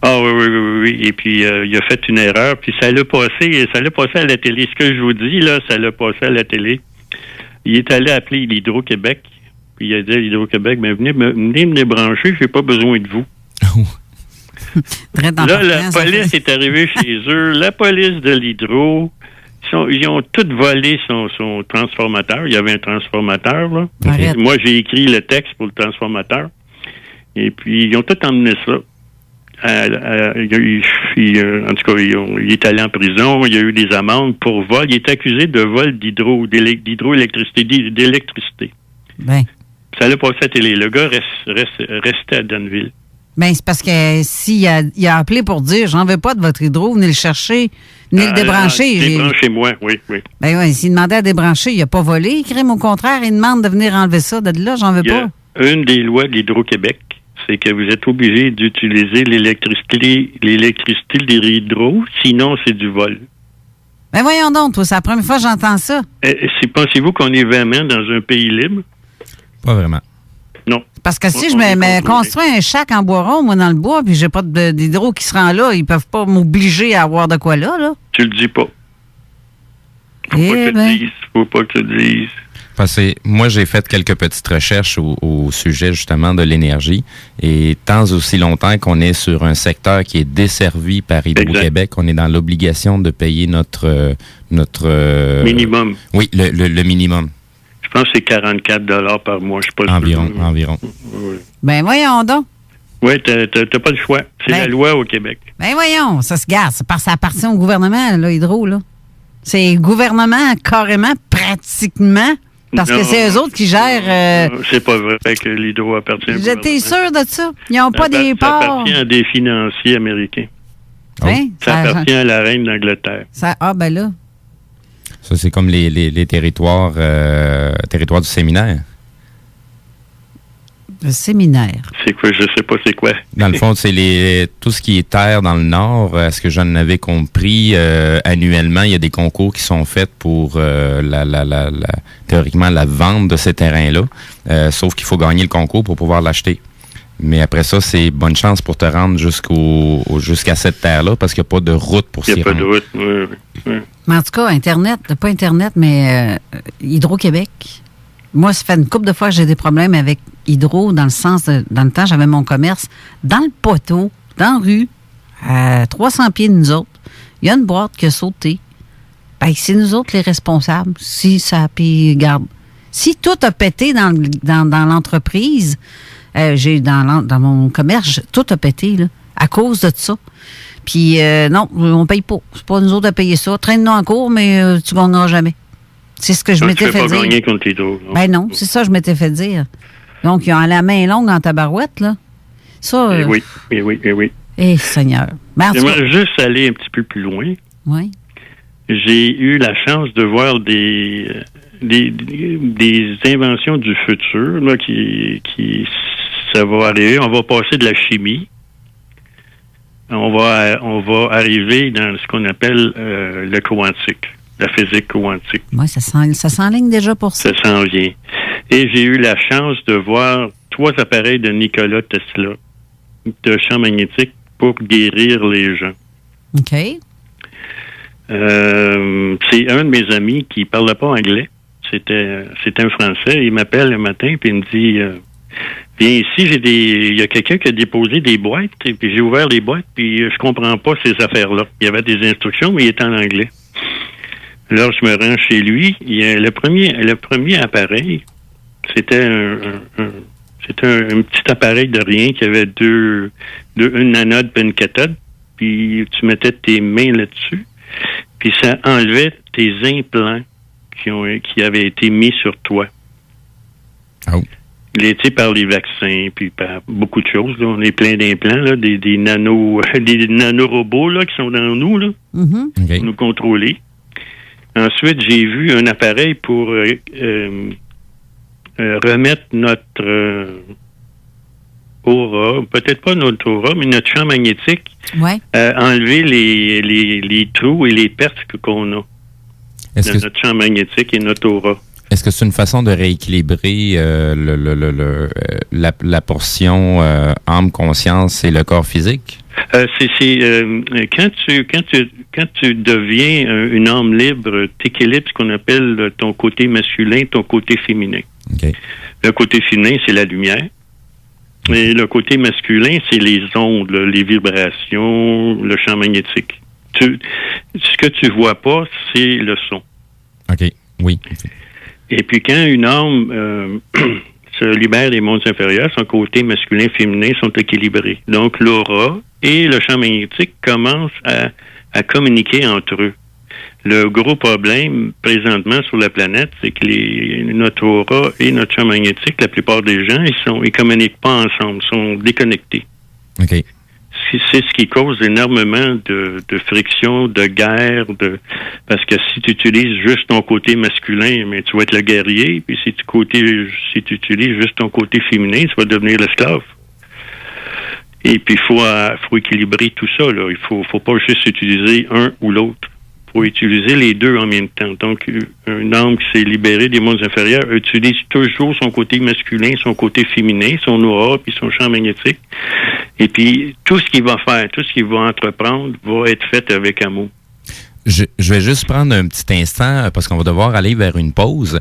Ah oui. Et puis il a fait une erreur, puis ça l'a passé à la télé. Ce que je vous dis là, ça l'a passé à la télé. Il est allé appeler l'Hydro-Québec, puis il a dit à l'Hydro-Québec, mais venez me débrancher, j'ai pas besoin de vous. Là, la police est arrivée chez eux, la police de l'Hydro, ils ont tout volé son transformateur. Il y avait un transformateur, là. Moi, j'ai écrit le texte pour le transformateur. Et puis, ils ont tout emmené ça. En tout cas, il est allé en prison. Il y a eu des amendes pour vol. Il est accusé de vol d'hydroélectricité, d'électricité. Ben. Ça l'a passé à la télé. Le gars restait à Danville. Ben, c'est parce que s'il a appelé pour dire « J'en veux pas de votre hydro, venez le chercher, venez le débrancher. » Débranchez-moi, oui. Ben oui, s'il demandait à débrancher, il n'a pas volé. Il crime au contraire, il demande de venir enlever ça de là, j'en veux pas. Une des lois de l'Hydro-Québec, c'est que vous êtes obligé d'utiliser l'électricité de l'hydro, sinon c'est du vol. Ben voyons donc, toi, c'est la première fois que j'entends ça. Pensez-vous qu'on est vraiment dans un pays libre? Pas vraiment. Non. Parce que si je me construis un shack en bois rond, moi, dans le bois, puis j'ai pas d'hydro qui se rend là, ils peuvent pas m'obliger à avoir de quoi là. Tu le dis pas. Faut pas que tu le dises. Parce que moi, j'ai fait quelques petites recherches au sujet justement de l'énergie. Et tant aussi longtemps qu'on est sur un secteur qui est desservi par Hydro-Québec, on est dans l'obligation de payer notre minimum. Oui, le minimum. Je pense que c'est 44 par mois. Je sais pas. Environ. Oui. Ben voyons donc. Oui, t'as pas le choix. C'est la loi au Québec. Ben voyons, ça se garde. C'est parce que ça appartient au gouvernement, là, Hydro, là. C'est le gouvernement, carrément, pratiquement. Parce que c'est eux autres qui gèrent... c'est pas vrai que l'Hydro appartient au gouvernement. J'étais sûr de ça. Ils n'ont pas des parts. Ça appartient à des financiers américains. Hein? Ça appartient à la reine d'Angleterre. Ben là. Ça, c'est comme les territoires du séminaire. Le séminaire. C'est quoi? Je sais pas c'est quoi. Dans le fond, c'est tout ce qui est terre dans le Nord. À ce que j'en avais compris, annuellement, il y a des concours qui sont faits pour théoriquement la vente de ces terrains-là. Sauf qu'il faut gagner le concours pour pouvoir l'acheter. Mais après ça, c'est bonne chance pour te rendre jusqu'à cette terre-là parce qu'il n'y a pas de route pour s'y rendre. Il n'y a pas de route, oui. Mais en tout cas, Internet, pas Internet, mais Hydro-Québec. Moi, ça fait une couple de fois que j'ai des problèmes avec Hydro, dans le sens dans le temps, j'avais mon commerce dans le poteau, dans la rue, à 300 pieds de nous autres. Il y a une boîte qui a sauté. Ben, c'est nous autres les responsables. Puis, regarde, si tout a pété dans l'entreprise, dans mon commerce, tout a pété, là, à cause de ça. Puis, non, on paye pas. C'est pas nous autres à payer ça. Traîne-nous en cours, mais tu gagneras jamais. C'est ce que je m'étais fait dire. Tu ne pas gagner contre Hydro. Ben non, c'est ça que je m'étais fait dire. Donc, ils ont la main longue en tabarouette, là. Ça... oui. Eh, Seigneur. Ben, j'aimerais juste aller un petit peu plus loin. Oui. J'ai eu la chance de voir des inventions du futur, là, qui ça va arriver. On va passer de la chimie. On va arriver dans ce qu'on appelle le quantique. La physique quantique. Oui, ça s'enligne déjà pour ça. Ça s'en vient. Et j'ai eu la chance de voir 3 appareils de Nikola Tesla de champ magnétique pour guérir les gens. OK. C'est un de mes amis qui ne parlait pas anglais. C'était un Français. Il m'appelle le matin et il me dit viens ici, il y a quelqu'un qui a déposé des boîtes, et puis j'ai ouvert les boîtes, puis je comprends pas ces affaires-là. Il y avait des instructions, mais il était en anglais. Alors, je me rends chez lui. Le premier appareil, c'était un petit appareil de rien qui avait une anode et une cathode. Puis, tu mettais tes mains là-dessus. Puis, ça enlevait tes implants qui avaient été mis sur toi. Oh. Par les vaccins, puis par beaucoup de choses. Là. On est plein d'implants, là, des nanorobots là, qui sont dans nous, là, Mm-hmm. pour nous contrôler. Ensuite, j'ai vu un appareil pour remettre notre aura, peut-être pas notre aura, mais notre champ magnétique, enlever les trous et les pertes qu'on a de notre champ magnétique et notre aura. Est-ce que c'est une façon de rééquilibrer la portion âme-conscience et le corps physique? Quand tu deviens une âme libre, tu équilibres ce qu'on appelle ton côté masculin, ton côté féminin. Okay. Le côté féminin, c'est la lumière. Et le côté masculin, c'est les ondes, les vibrations, le champ magnétique. Ce que tu vois pas, c'est le son. OK, oui. Et puis quand une âme se libère des mondes inférieurs, son côté masculin et féminin sont équilibrés. Donc l'aura et le champ magnétique commencent à communiquer entre eux. Le gros problème présentement sur la planète, c'est que notre aura et notre champ magnétique, la plupart des gens, ils communiquent pas ensemble, sont déconnectés. OK. C'est ce qui cause énormément de friction, de guerre, parce que si tu utilises juste ton côté masculin, mais tu vas être le guerrier, puis si tu utilises juste ton côté féminin, tu vas devenir l'esclave. Et puis il faut équilibrer tout ça, là. Il faut pas juste utiliser un ou l'autre. Il faut utiliser les deux en même temps. Donc, un homme qui s'est libéré des mondes inférieurs utilise toujours son côté masculin, son côté féminin, son aura, puis son champ magnétique. Et puis, tout ce qu'il va faire, tout ce qu'il va entreprendre va être fait avec amour. Je vais juste prendre un petit instant parce qu'on va devoir aller vers une pause.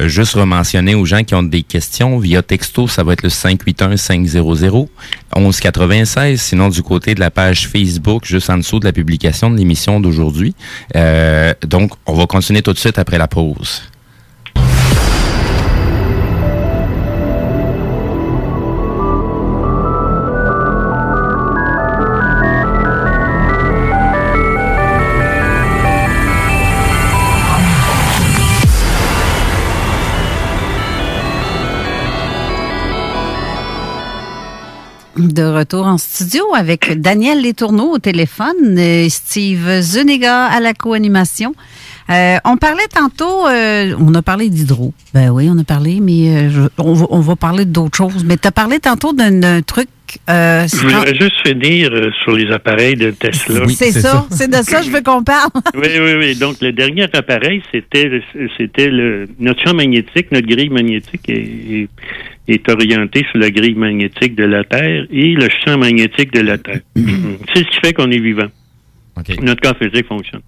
Juste rementionner aux gens qui ont des questions via texto, ça va être le 581-500-1196. Sinon, du côté de la page Facebook, juste en dessous de la publication de l'émission d'aujourd'hui. Donc, on va continuer tout de suite après la pause. De retour en studio avec Daniel Letourneau au téléphone, Steve Zuniga à la co-animation. On parlait tantôt, on a parlé d'hydro. Ben oui, on a parlé, mais on va parler d'autres choses. Mais tu as parlé tantôt d'un truc. Je voudrais juste finir sur les appareils de Tesla. Oui, c'est ça. C'est de ça que je veux qu'on parle. Oui. Donc, le dernier appareil, c'était notre champ magnétique, notre grille magnétique est orientée sur la grille magnétique de la Terre et le champ magnétique de la Terre. C'est ce qui fait qu'on est vivant. Okay. Notre corps physique fonctionne.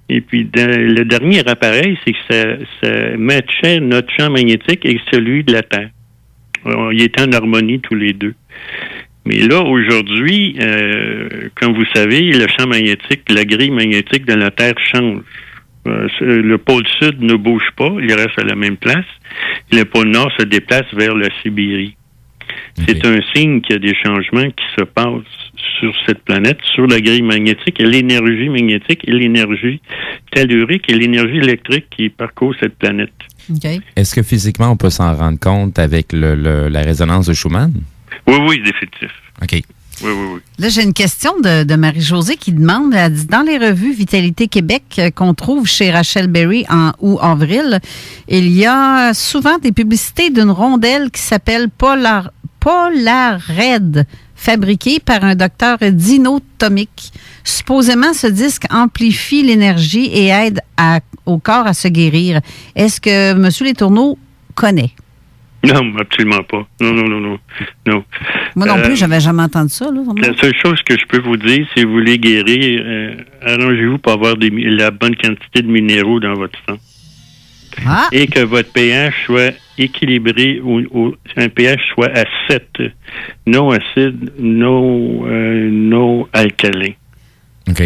Et puis, le dernier appareil, c'est que ça matchait notre champ magnétique et celui de la Terre. Ils étaient en harmonie tous les deux. Mais là, aujourd'hui, comme vous savez, le champ magnétique, la grille magnétique de la Terre change. Le pôle sud ne bouge pas, il reste à la même place. Le pôle nord se déplace vers la Sibérie. Okay. C'est un signe qu'il y a des changements qui se passent sur cette planète, sur la grille magnétique, et l'énergie magnétique et l'énergie tellurique et l'énergie électrique qui parcourt cette planète. Okay. Est-ce que physiquement, on peut s'en rendre compte avec la résonance de Schumann? Oui, définitif. OK. Oui. Là, j'ai une question de Marie-Josée qui demande, elle dit, dans les revues Vitalité Québec qu'on trouve chez Rachel Berry en août-avril, il y a souvent des publicités d'une rondelle qui s'appelle Polared, fabriquée par un docteur dinotomique. Supposément, ce disque amplifie l'énergie et aide au corps à se guérir. Est-ce que M. Letourneau connaît? Non, absolument pas. Non. Moi non plus, j'avais jamais entendu ça. Là, la seule chose que je peux vous dire, si vous voulez guérir, arrangez-vous pour avoir la bonne quantité de minéraux dans votre sang. Ah. Et que votre pH soit équilibré, ou un pH soit à 7, non acide, non alcalin. OK.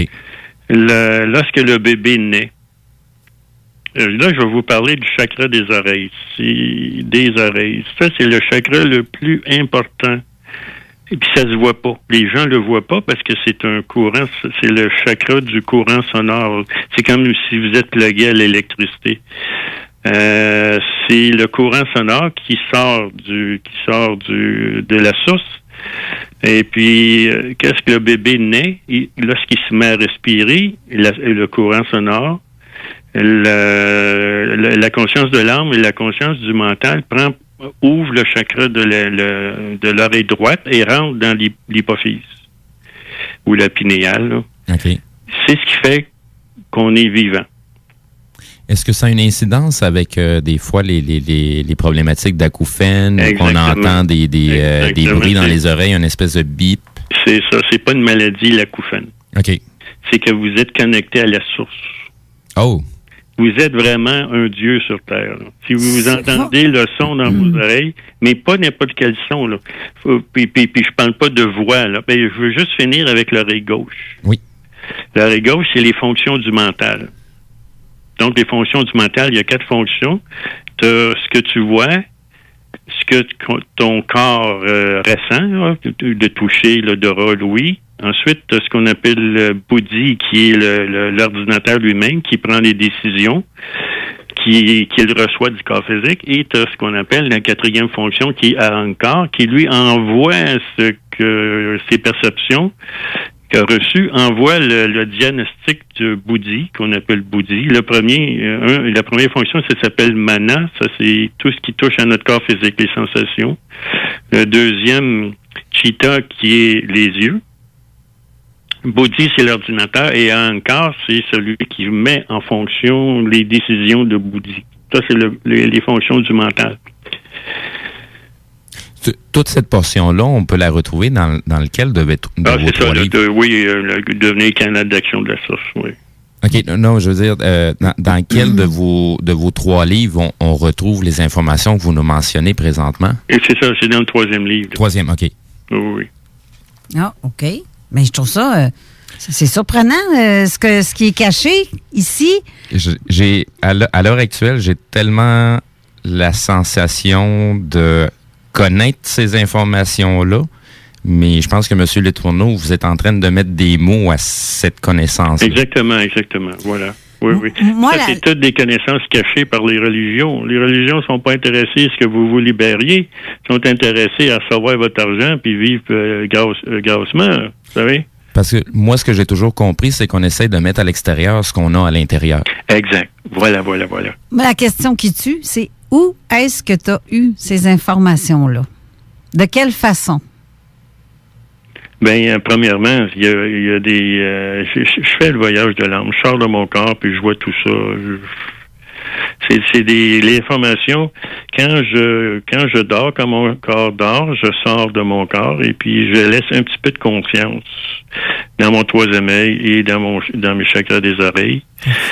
Lorsque le bébé naît, là, je vais vous parler du chakra des oreilles. Des oreilles. Ça, c'est le chakra le plus important. Et puis, ça se voit pas. Les gens le voient pas parce que c'est un courant, c'est le chakra du courant sonore. C'est comme si vous êtes plugué à l'électricité. C'est le courant sonore qui sort de la source. Et puis, qu'est-ce que le bébé naît? Lorsqu'il se met à respirer, le courant sonore, la conscience de l'âme et la conscience du mental ouvre le chakra de l'oreille droite et rentre dans l'hypophyse ou la pinéale. Là. Okay. C'est ce qui fait qu'on est vivant. Est-ce que ça a une incidence avec des fois les problématiques d'acouphènes, qu'on entend des bruits dans les oreilles, une espèce de bip? C'est ça, c'est pas une maladie, l'acouphène. OK. C'est que vous êtes connecté à la source. Oh! Vous êtes vraiment un dieu sur Terre. Là. Si vous entendez le son dans vos oreilles, mais pas n'importe quel son, là. Puis je parle pas de voix, là. Ben, je veux juste finir avec l'oreille gauche. Oui. L'oreille gauche, c'est les fonctions du mental. Donc, les fonctions du mental, il y a 4 fonctions. Tu as ce que tu vois, ce que ton corps ressent, là, de toucher, l'odorat, l'ouïe. Ensuite, tu as ce qu'on appelle le Bouddhi, qui est l'ordinateur lui-même, qui prend les décisions, qu'il reçoit du corps physique. Et tu as ce qu'on appelle la 4e fonction, qui est Ahankar, qui lui envoie ses perceptions qu'a reçues, envoie le diagnostic du Bouddhi, qu'on appelle Bouddhi. La première fonction, ça s'appelle Mana. Ça, c'est tout ce qui touche à notre corps physique, les sensations. Le deuxième, Chitta, qui est les yeux. Bouddhi, c'est l'ordinateur, et Ahankar, c'est celui qui met en fonction les décisions de Bouddhi. Ça, c'est les fonctions du mental. Toute cette portion-là, on peut la retrouver dans lequel devait c'est ça, devenir canal d'action de la source, oui. OK, non, je veux dire, dans quel de vos 3 livres on retrouve les informations que vous nous mentionnez présentement? Et c'est ça, c'est dans le 3e livre. 3e, OK. Oui. Ah, OK. Mais je trouve ça, c'est surprenant, ce qui est caché ici. À l'heure actuelle, j'ai tellement la sensation de connaître ces informations-là, mais je pense que M. Letourneau, vous êtes en train de mettre des mots à cette connaissance. Exactement, voilà. Oui. Moi, ça, c'est toutes des connaissances cachées par les religions. Les religions ne sont pas intéressées à ce que vous vous libériez. Ils sont intéressés à recevoir votre argent puis vivre grassement, vous savez? Parce que moi, ce que j'ai toujours compris, c'est qu'on essaie de mettre à l'extérieur ce qu'on a à l'intérieur. Exact. Voilà. Mais la question qui tue, c'est où est-ce que tu as eu ces informations-là? De quelle façon? Bien, premièrement, il y a des... je fais le voyage de l'âme. Je sors de mon corps, puis je vois tout ça. C'est l'information. Quand je dors, quand mon corps dort, je sors de mon corps et puis je laisse un petit peu de conscience dans mon troisième œil et dans mes chakras des oreilles.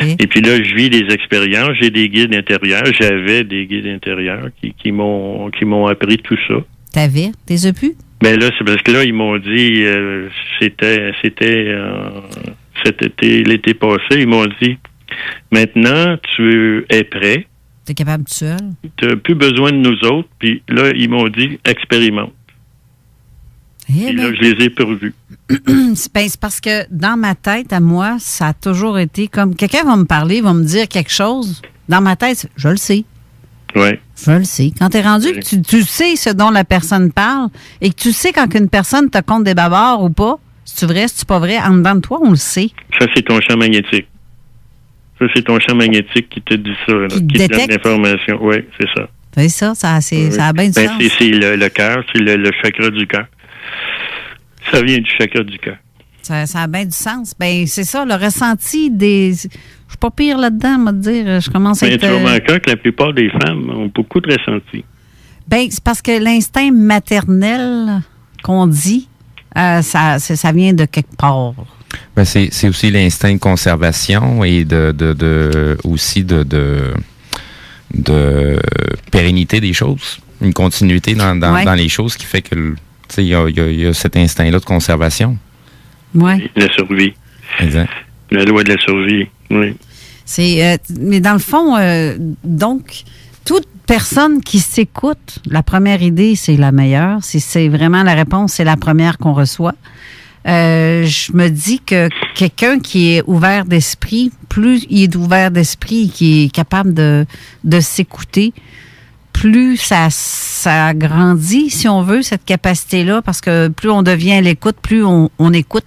Okay. Et puis là, je vis des expériences. J'ai des guides intérieurs. J'avais des guides intérieurs qui m'ont appris tout ça. T'avais? T'es plus? Ben là, c'est parce que là, ils m'ont dit, c'était cet été, l'été passé, ils m'ont dit, maintenant, tu es prêt. T'es capable tout seul? Tu n'as plus besoin de nous autres. Puis là, ils m'ont dit, expérimente. Et là, je les ai pourvus. C'est parce que dans ma tête, à moi, ça a toujours été comme, quelqu'un va me parler, va me dire quelque chose. Dans ma tête, je le sais. Oui. Je le sais. Quand tu es rendu, que tu sais ce dont la personne parle et que tu sais quand une personne te compte des bavards ou pas, si tu vrai, si tu pas vrai, en dedans de toi, on le sait. Ça, c'est ton champ magnétique. Ça, c'est ton champ magnétique qui te dit ça, là, qui te donne l'information. Oui, c'est ça. C'est ça, ça a bien du sens. C'est le cœur, c'est le chakra du cœur. Ça vient du chakra du cœur. Ça a bien du sens. Ben c'est ça, le ressenti des... Je suis pas pire là-dedans, moi, de dire. Je commence à être... Tu remarques que la plupart des femmes ont beaucoup de ressenti. Ben c'est parce que l'instinct maternel qu'on dit, ça vient de quelque part. Ben c'est aussi l'instinct de conservation et aussi de pérennité des choses. Une continuité dans les choses qui fait que il y a cet instinct-là de conservation. Oui. La survie. Exact. La loi de la survie, oui. Mais dans le fond, donc, toute personne qui s'écoute, la première idée, c'est la meilleure. C'est vraiment la réponse, c'est la première qu'on reçoit. Je me dis que quelqu'un qui est ouvert d'esprit, plus il est ouvert d'esprit, qui est capable de s'écouter, plus ça grandit, si on veut, cette capacité-là, parce que plus on devient à l'écoute, plus on écoute.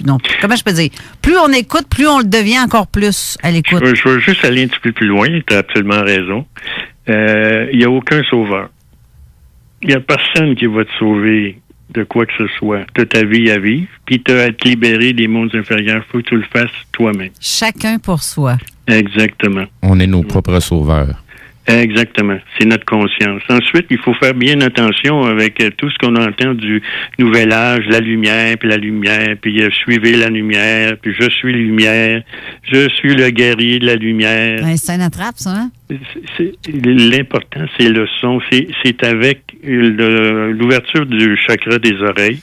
Non, comment je peux dire? Plus on écoute, plus on le devient encore plus à l'écoute. Je veux juste aller un petit peu plus loin, tu as absolument raison. Il n'y a aucun sauveur. Il n'y a personne qui va te sauver de quoi que ce soit. Tu as ta vie à vivre, puis tu as à te libérer des mondes inférieurs. Il faut que tu le fasses toi-même. Chacun pour soi. Exactement. On est nos propres sauveurs. Exactement. C'est notre conscience. Ensuite, il faut faire bien attention avec tout ce qu'on entend du nouvel âge, la lumière, puis suivez la lumière, puis je suis lumière, je suis le guerrier de la lumière. Ouais, c'est une attrape, ça, hein? L'important, c'est le son. C'est avec l'ouverture du chakra des oreilles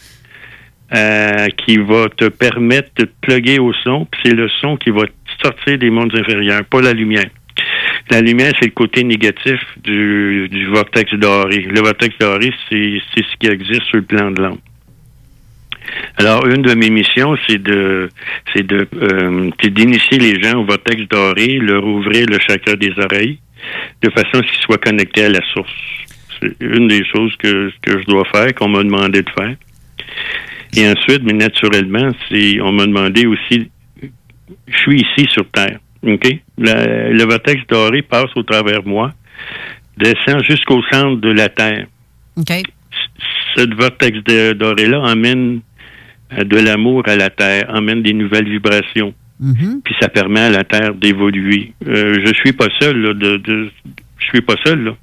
qui va te permettre de te plugger au son, puis c'est le son qui va te sortir des mondes inférieurs, pas la lumière. La lumière, c'est le côté négatif du vortex doré. Le vortex doré, c'est ce qui existe sur le plan de l'âme. Alors, une de mes missions, c'est d'initier les gens au vortex doré, leur ouvrir le chakra des oreilles, de façon à ce qu'ils soient connectés à la source. C'est une des choses que je dois faire, qu'on m'a demandé de faire. Et ensuite, mais naturellement, on m'a demandé aussi, je suis ici sur Terre. OK? Le vortex doré passe au travers de moi, descend jusqu'au centre de la Terre. OK. Ce vortex doré-là emmène de l'amour à la Terre, emmène des nouvelles vibrations. Mm-hmm. Puis ça permet à la Terre d'évoluer. Je suis pas seul, là. Je suis pas seul, là.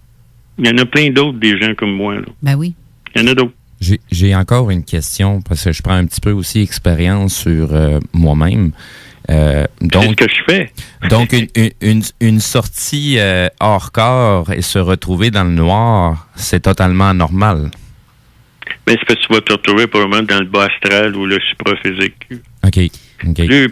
Il y en a plein d'autres, des gens comme moi, là. Ben oui. Il y en a d'autres. J'ai encore une question, parce que je prends un petit peu aussi expérience sur moi-même. C'est ce que je fais. Donc, une sortie hors corps et se retrouver dans le noir, c'est totalement normal. Mais c'est parce que tu vas te retrouver probablement dans le bas astral ou le supraphysique. OK.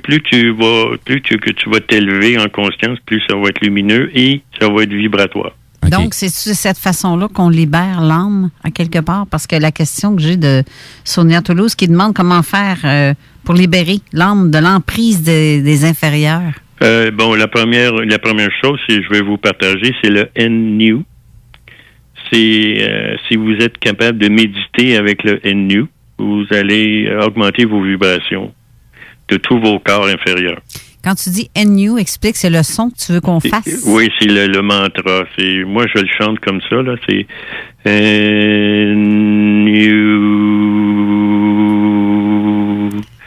Plus tu vas t'élever en conscience, plus ça va être lumineux et ça va être vibratoire. Okay. Donc, c'est de cette façon-là qu'on libère l'âme, à quelque part? Parce que la question que j'ai de Sonia Toulouse qui demande comment faire pour libérer l'âme de l'emprise des inférieurs. La première chose, je vais vous partager, c'est le NNU. C'est si vous êtes capable de méditer avec le NNU, vous allez augmenter vos vibrations de tous vos corps inférieurs. Quand tu dis NU, explique, c'est le son que tu veux qu'on fasse? Oui, c'est le mantra. Moi, je le chante comme ça, là. C'est NU.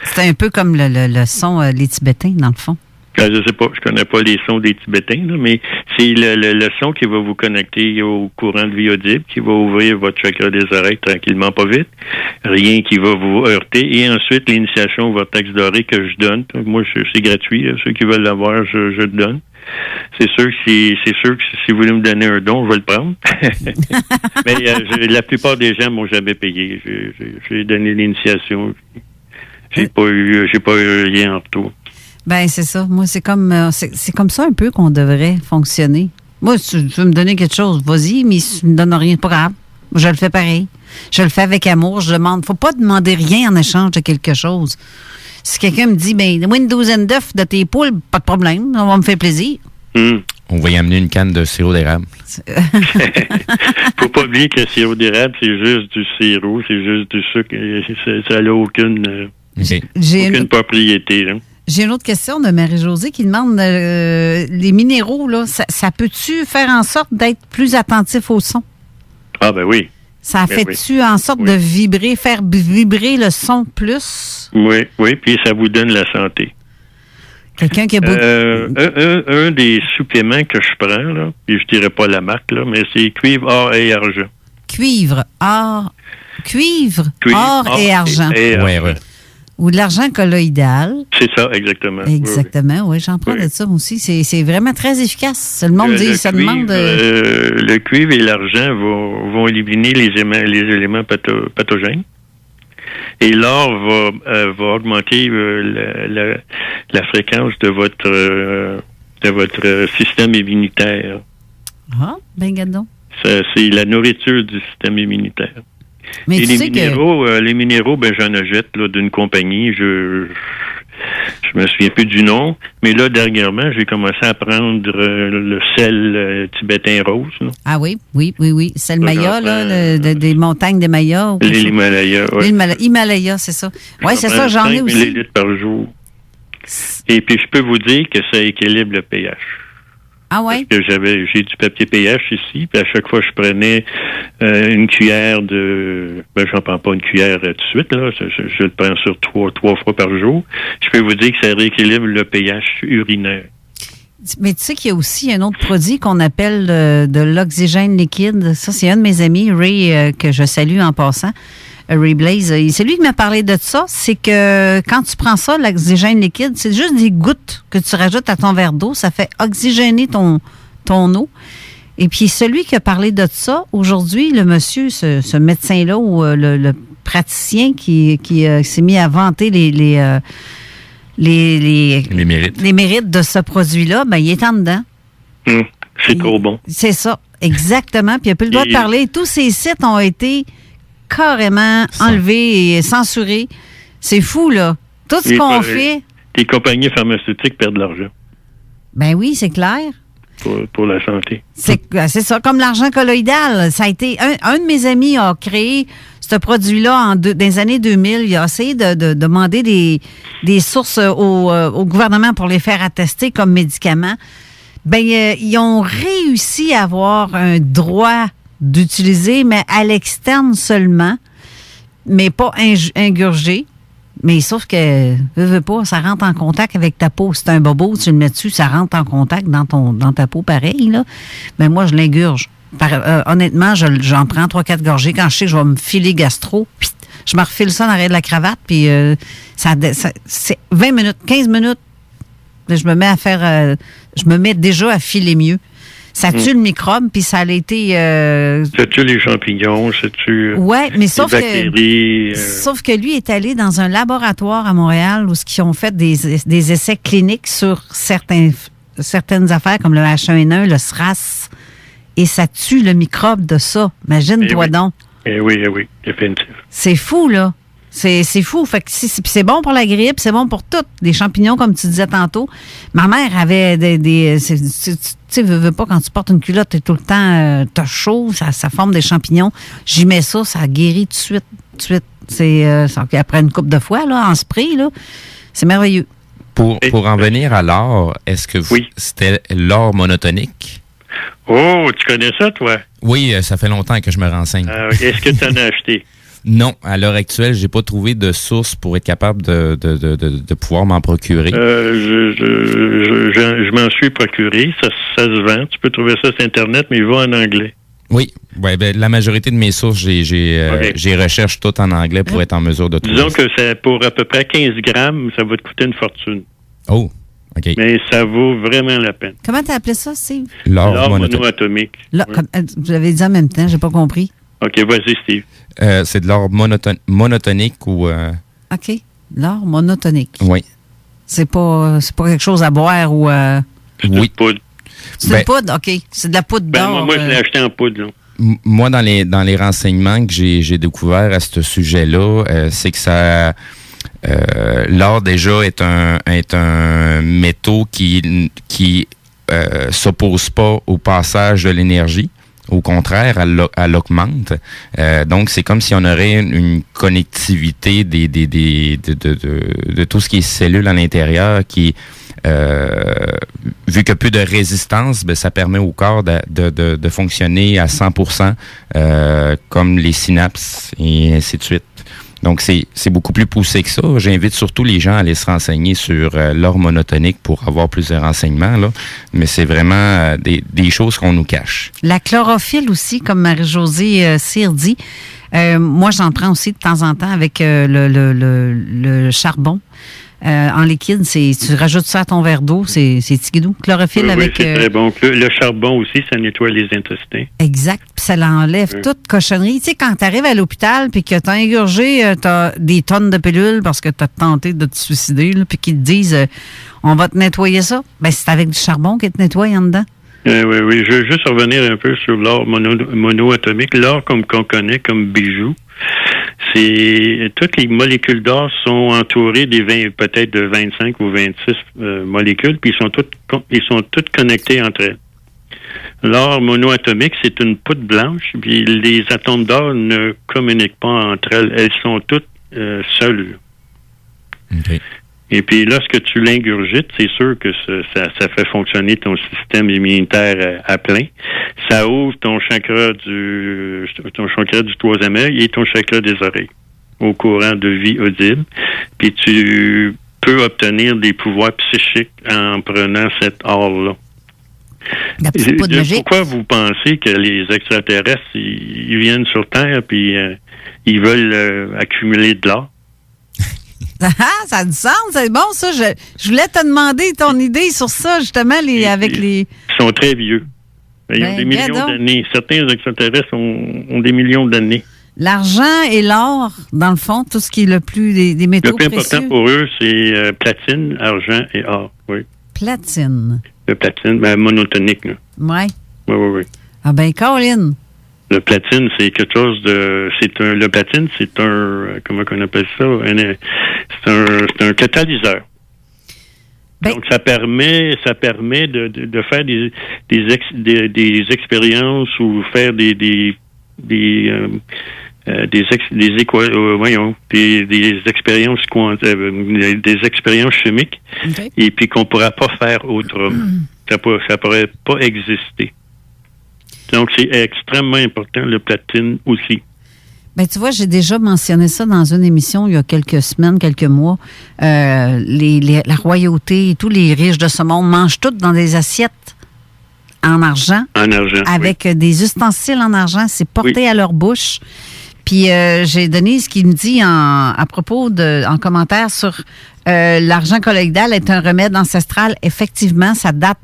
C'est un peu comme le son les Tibétains, dans le fond. Je sais pas, je connais pas les sons des Tibétains, là, mais c'est le son qui va vous connecter au courant de vie audible, qui va ouvrir votre chakra des oreilles tranquillement, pas vite. Rien qui va vous heurter. Et ensuite, l'initiation au vortex doré que je donne. Moi, c'est gratuit. Là. Ceux qui veulent l'avoir, je le donne. C'est sûr que si vous voulez me donner un don, je vais le prendre. Mais la plupart des gens m'ont jamais payé. J'ai donné l'initiation. J'ai pas eu rien en retour. Ben c'est ça. Moi, c'est comme ça un peu qu'on devrait fonctionner. Moi, si tu veux me donner quelque chose, vas-y, mais si tu me donnes rien, pas grave. Je le fais pareil. Je le fais avec amour. Je demande. Faut pas demander rien en échange de quelque chose. Si quelqu'un me dit, donne-moi une douzaine d'œufs de tes poules, pas de problème. Ça va me faire plaisir. On va y amener une canne de sirop d'érable. Faut pas oublier que le sirop d'érable, c'est juste du sirop, c'est juste du sucre. Ça n'a aucune propriété, là. J'ai une autre question de Marie-Josée qui demande les minéraux, là, ça peut-tu faire en sorte d'être plus attentif au son? Ah, ben oui. Ça fait-tu en sorte de faire vibrer le son plus? Oui, puis ça vous donne la santé. Quelqu'un qui a beaucoup... un des suppléments que je prends, là, puis je dirais pas la marque, là, mais c'est cuivre, or et argent. Cuivre, or et argent. Ouais. Ou de l'argent colloïdal. C'est ça, exactement. Exactement, oui, j'en prends de ça aussi. C'est vraiment très efficace. Le monde dit, ça demande... Le cuivre et l'argent vont éliminer les éléments pathogènes. Et l'or va augmenter la fréquence de votre système immunitaire. Ah, ben gadon. C'est la nourriture du système immunitaire. Mais et tu les minéraux, j'en achète là, d'une compagnie. Je me souviens plus du nom, mais là, dernièrement, j'ai commencé à prendre le sel tibétain rose. Là. Ah oui. Sel Maya, là, des montagnes des Mayas. L'Himalaya, oui. L'Himalaya, c'est ça. Oui, c'est ça, j'en ai aussi. 5 millilitres par jour. Et puis, je peux vous dire que ça équilibre le pH. Ah ouais? Parce que j'ai du papier pH ici, puis à chaque fois je prenais une cuillère j'en prends pas une cuillère tout de suite, là. Je le prends sur trois fois par jour. Je peux vous dire que ça rééquilibre le pH urinaire. Mais tu sais qu'il y a aussi un autre produit qu'on appelle de l'oxygène liquide. Ça, c'est un de mes amis, Ray, que je salue en passant. Ray Blaze, c'est lui qui m'a parlé de ça. C'est que quand tu prends ça, l'oxygène liquide, c'est juste des gouttes que tu rajoutes à ton verre d'eau. Ça fait oxygéner ton eau. Et puis, celui qui a parlé de ça, aujourd'hui, le monsieur, ce médecin-là, ou le praticien qui s'est mis à vanter les mérites de ce produit-là, il est en dedans. C'est trop bon. C'est ça, exactement. Puis il n'a plus le droit de parler. Tous ces sites ont été carrément enlevés et censurés. C'est fou, là. Tout ce qu'on fait... Les compagnies pharmaceutiques perdent de l'argent. Ben oui, c'est clair. Pour la santé. C'est ça, comme l'argent colloïdal. Ça a été... Un de mes amis a créé ce produit-là dans les années 2000. Il a essayé de demander des sources au gouvernement pour les faire attester comme médicaments. Ils ont réussi à avoir un droit d'utiliser, mais à l'externe seulement, mais pas ingurgé. Mais sauf que, veux pas, ça rentre en contact avec ta peau. C'est un bobo, tu le mets dessus, ça rentre en contact dans ta peau, pareil, là. Mais moi, je l'ingurge. Honnêtement, j'en prends 3-4 gorgées. Quand je sais que je vais me filer gastro, puis je me refile ça dans l'arrière de la cravate, puis c'est 20 minutes, 15 minutes. Je me mets déjà à filer mieux. Ça tue le microbe, puis ça a été... Ça tue les champignons, ça tue mais les bactéries. Sauf que lui est allé dans un laboratoire à Montréal où ils ont fait des essais cliniques sur certaines affaires, comme le H1N1, le SRAS, et ça tue le microbe de ça. Imagine-toi donc. Oui, définitif. C'est fou, là. C'est fou. Fait que puis c'est bon pour la grippe, c'est bon pour tout. Les champignons, comme tu disais tantôt. Ma mère avait tu sais, veux pas, quand tu portes une culotte, t'es tout le temps, t'as chaud, ça forme des champignons. J'y mets ça guérit tout de suite. C'est après une couple de fois, là, en spray, là, c'est merveilleux. Pour en venir à l'or, est-ce que c'était l'or monotonique? Oh, tu connais ça, toi? Oui, ça fait longtemps que je me renseigne. Est-ce que tu en as acheté? Non, à l'heure actuelle, j'ai pas trouvé de source pour être capable de pouvoir m'en procurer. Je m'en suis procuré. Ça se vend. Tu peux trouver ça sur Internet, mais il va en anglais. Oui, la majorité de mes sources, j'ai recherche tout en anglais pour être en mesure de trouver. Disons que c'est pour à peu près 15 grammes, ça va te coûter une fortune. Oh, OK. Mais ça vaut vraiment la peine. Comment tu as appelé ça, Steve? L'or monoatomique. Vous l'avez dit en même temps, j'ai pas compris. OK, vas-y, Steve. C'est de l'or monotonique ou... OK, l'or monotonique. Oui. C'est pas quelque chose à boire ou... Oui. C'est de la poudre, OK. C'est de la poudre d'or. Moi, je l'ai acheté en poudre, là. Moi, dans les renseignements que j'ai découverts à ce sujet-là, c'est que ça... l'or, déjà, est un métaux qui s'oppose pas au passage de l'énergie. Au contraire, elle l'augmente. Donc, c'est comme si on aurait une connectivité de tout ce qui est cellules à l'intérieur qui... vu qu'il n'y a plus de résistance, ça permet au corps de fonctionner à 100%, comme les synapses et ainsi de suite. Donc, c'est beaucoup plus poussé que ça. J'invite surtout les gens à aller se renseigner sur l'or monotonique pour avoir plus de renseignements, là. Mais c'est vraiment des choses qu'on nous cache. La chlorophylle aussi, comme Marie-Josée Cyr dit. Moi, j'en prends aussi de temps en temps avec le charbon. En liquide, tu rajoutes ça à ton verre d'eau, c'est tigidou. Chlorophylle oui, avec... Oui, c'est très bon. Le charbon aussi, ça nettoie les intestins. Exact. Puis ça l'enlève toute cochonnerie. Tu sais, quand tu arrives à l'hôpital puis que tu as ingurgé des tonnes de pilules parce que tu as tenté de te suicider, là, puis qu'ils te disent on va te nettoyer ça, c'est avec du charbon qu'ils te nettoient en dedans. Oui. Je veux juste revenir un peu sur l'or monoatomique. L'or, comme qu'on connaît comme bijou, toutes les molécules d'or sont entourées peut-être de 25 ou 26 molécules, puis ils sont toutes connectées entre elles. L'or monoatomique, c'est une poudre blanche, puis les atomes d'or ne communiquent pas entre elles. Elles sont toutes seules. Okay. Et puis, lorsque tu l'ingurgites, c'est sûr que ça fait fonctionner ton système immunitaire à plein. Ça ouvre ton chakra du troisième œil et ton chakra des oreilles au courant de vie audible. Puis tu peux obtenir des pouvoirs psychiques en prenant cet or-là. Pourquoi vous pensez que les extraterrestres, ils viennent sur Terre puis ils veulent accumuler de l'or? Ça a du sens, c'est bon ça. Je voulais te demander ton idée sur ça, justement, Ils sont très vieux. Ils ont des millions d'années. Certains extraterrestres ont des millions d'années. L'argent et l'or, dans le fond, tout ce qui est le plus des métaux précieux. Le plus important pour eux, c'est platine, argent et or, oui. Platine. Le platine, monotonique, là. Oui. Oui. Ah ben, Caroline. Le platine, c'est quelque chose de... Le platine, c'est un... Comment on appelle ça? C'est un catalyseur. Donc, ça permet de faire des expériences ou faire des expériences chimiques, okay. Et puis qu'on ne pourra pas faire autrement. Ça pourrait pas exister. Donc, c'est extrêmement important, le platine aussi. Bien, tu vois, j'ai déjà mentionné ça dans une émission il y a quelques semaines, quelques mois. La royauté et tous les riches de ce monde mangent toutes dans des assiettes en argent. En argent, avec des ustensiles en argent. C'est porté à leur bouche. Puis, j'ai donné ce qu'il me dit à propos en commentaire sur l'argent colloïdal est un remède ancestral. Effectivement, ça date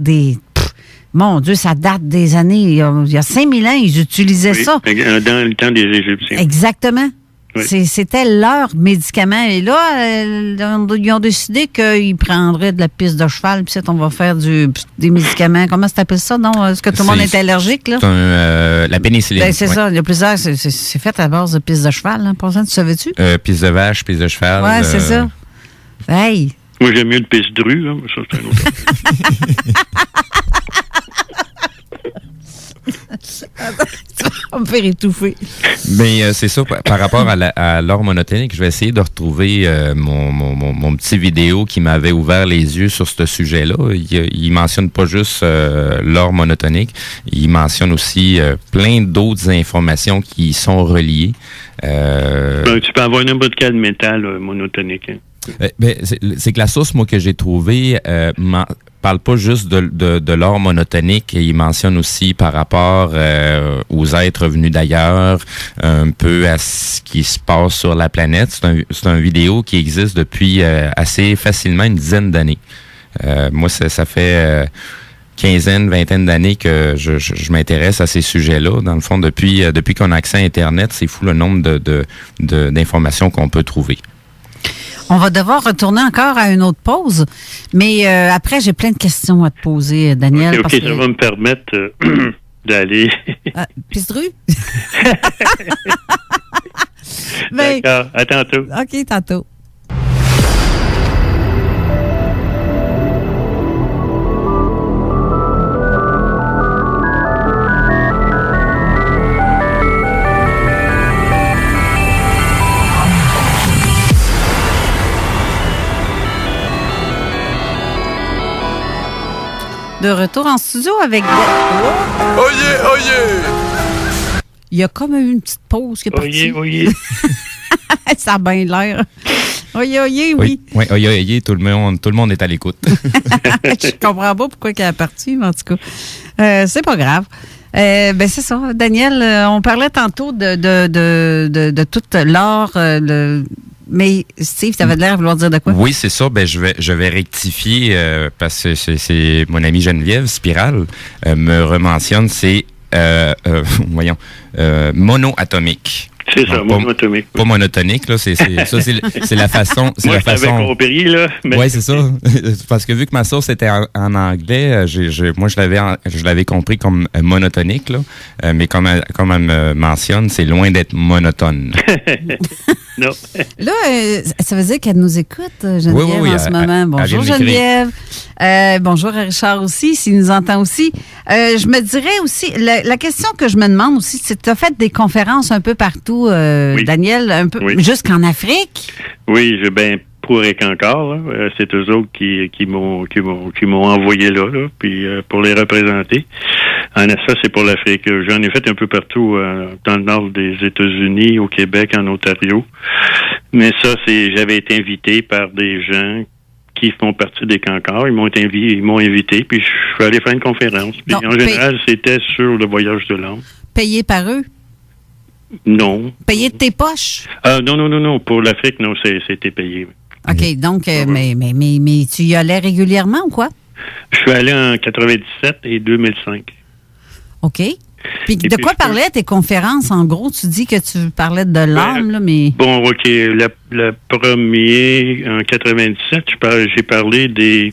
mon Dieu, ça date des années... Il y a 5000 ans, ils utilisaient ça. Dans le temps des Égyptiens. Exactement. C'était leur médicament. Et là, ils ont décidé qu'ils prendraient de la pisse de cheval, puis on va faire des médicaments. Comment ça s'appelle ça, non? Est-ce que tout le monde est allergique, là? La pénicilline. Ben, c'est ça. Il y a plusieurs. C'est fait à base de pisse de cheval, hein, pour ça, tu savais-tu? Pisse de vache, pisse de cheval. Ouais, c'est ça. Hey! Moi, j'aime mieux le pisse dru, hein, mais ça, c'est un autre. Tu vas me faire étouffer. Mais c'est ça, par rapport à l'or monotonique, je vais essayer de retrouver mon petit vidéo qui m'avait ouvert les yeux sur ce sujet-là. Il mentionne pas juste l'or monotonique, il mentionne aussi plein d'autres informations qui sont reliées. Tu peux avoir n'importe quel métal monotonique. Hein. C'est que la source, moi, que j'ai trouvée parle pas juste de l'or monotonique, il mentionne aussi par rapport aux êtres venus d'ailleurs, un peu à ce qui se passe sur la planète. C'est un vidéo qui existe depuis assez facilement une dizaine d'années. Moi, ça fait quinzaine, vingtaine d'années que je m'intéresse à ces sujets-là. Dans le fond, depuis qu'on a accès à Internet, c'est fou le nombre d'informations qu'on peut trouver. On va devoir retourner encore à une autre pause, mais après, j'ai plein de questions à te poser, Daniel. OK, ça va me permettre d'aller... Pisse de rue? D'accord, à tantôt. OK, tantôt. De retour en studio avec... Oyez! Il y a comme eu une petite pause qui est partie. Oyez. Ça a bien l'air. Oyez, oui. Oui, oyez, tout le monde est à l'écoute. Je comprends pas pourquoi elle est partie, mais en tout cas, c'est pas grave. C'est ça, Daniel, on parlait tantôt de tout l'art, mais Steve, tu avais l'air de vouloir dire de quoi? Oui, c'est ça. Je vais rectifier parce que c'est mon amie Geneviève Spiral me rementionne, c'est monoatomique. C'est ça, monoatomique. Pas monotonique, là. C'est la façon. Moi, je t'avais compris, là. Mais... Oui, c'est ça. Parce que vu que ma source était en anglais, moi, je l'avais compris comme monotonique, là. Mais comme elle me mentionne, c'est loin d'être monotone. Non. Là, ça veut dire qu'elle nous écoute, Geneviève, oui, en ce moment. Bonjour, Geneviève. Bonjour à Richard aussi, s'il nous entend aussi. Je me dirais aussi, la question que je me demande aussi, c'est que tu as fait des conférences un peu partout, oui. Daniel, un peu jusqu'en Afrique. Oui, pourrait qu'encore. C'est eux autres qui m'ont envoyé là, puis pour les représenter. Ça, c'est pour l'Afrique. J'en ai fait un peu partout dans le nord des États-Unis, au Québec, en Ontario. Mais ça, j'avais été invité par des gens qui font partie des Cancars. Ils m'ont invité, puis je suis allé faire une conférence. Puis en général, c'était sur le voyage de l'âme. Payé par eux? Non. Payé de tes poches? Non. Pour l'Afrique, non, c'était payé. OK, donc, mais tu y allais régulièrement ou quoi? Je suis allé en 97 et 2005. OK. Puis de quoi parlaient tes conférences? En gros, tu dis que tu parlais de l'âme, là, mais... Bon, OK. Le premier, en 97, j'ai parlé des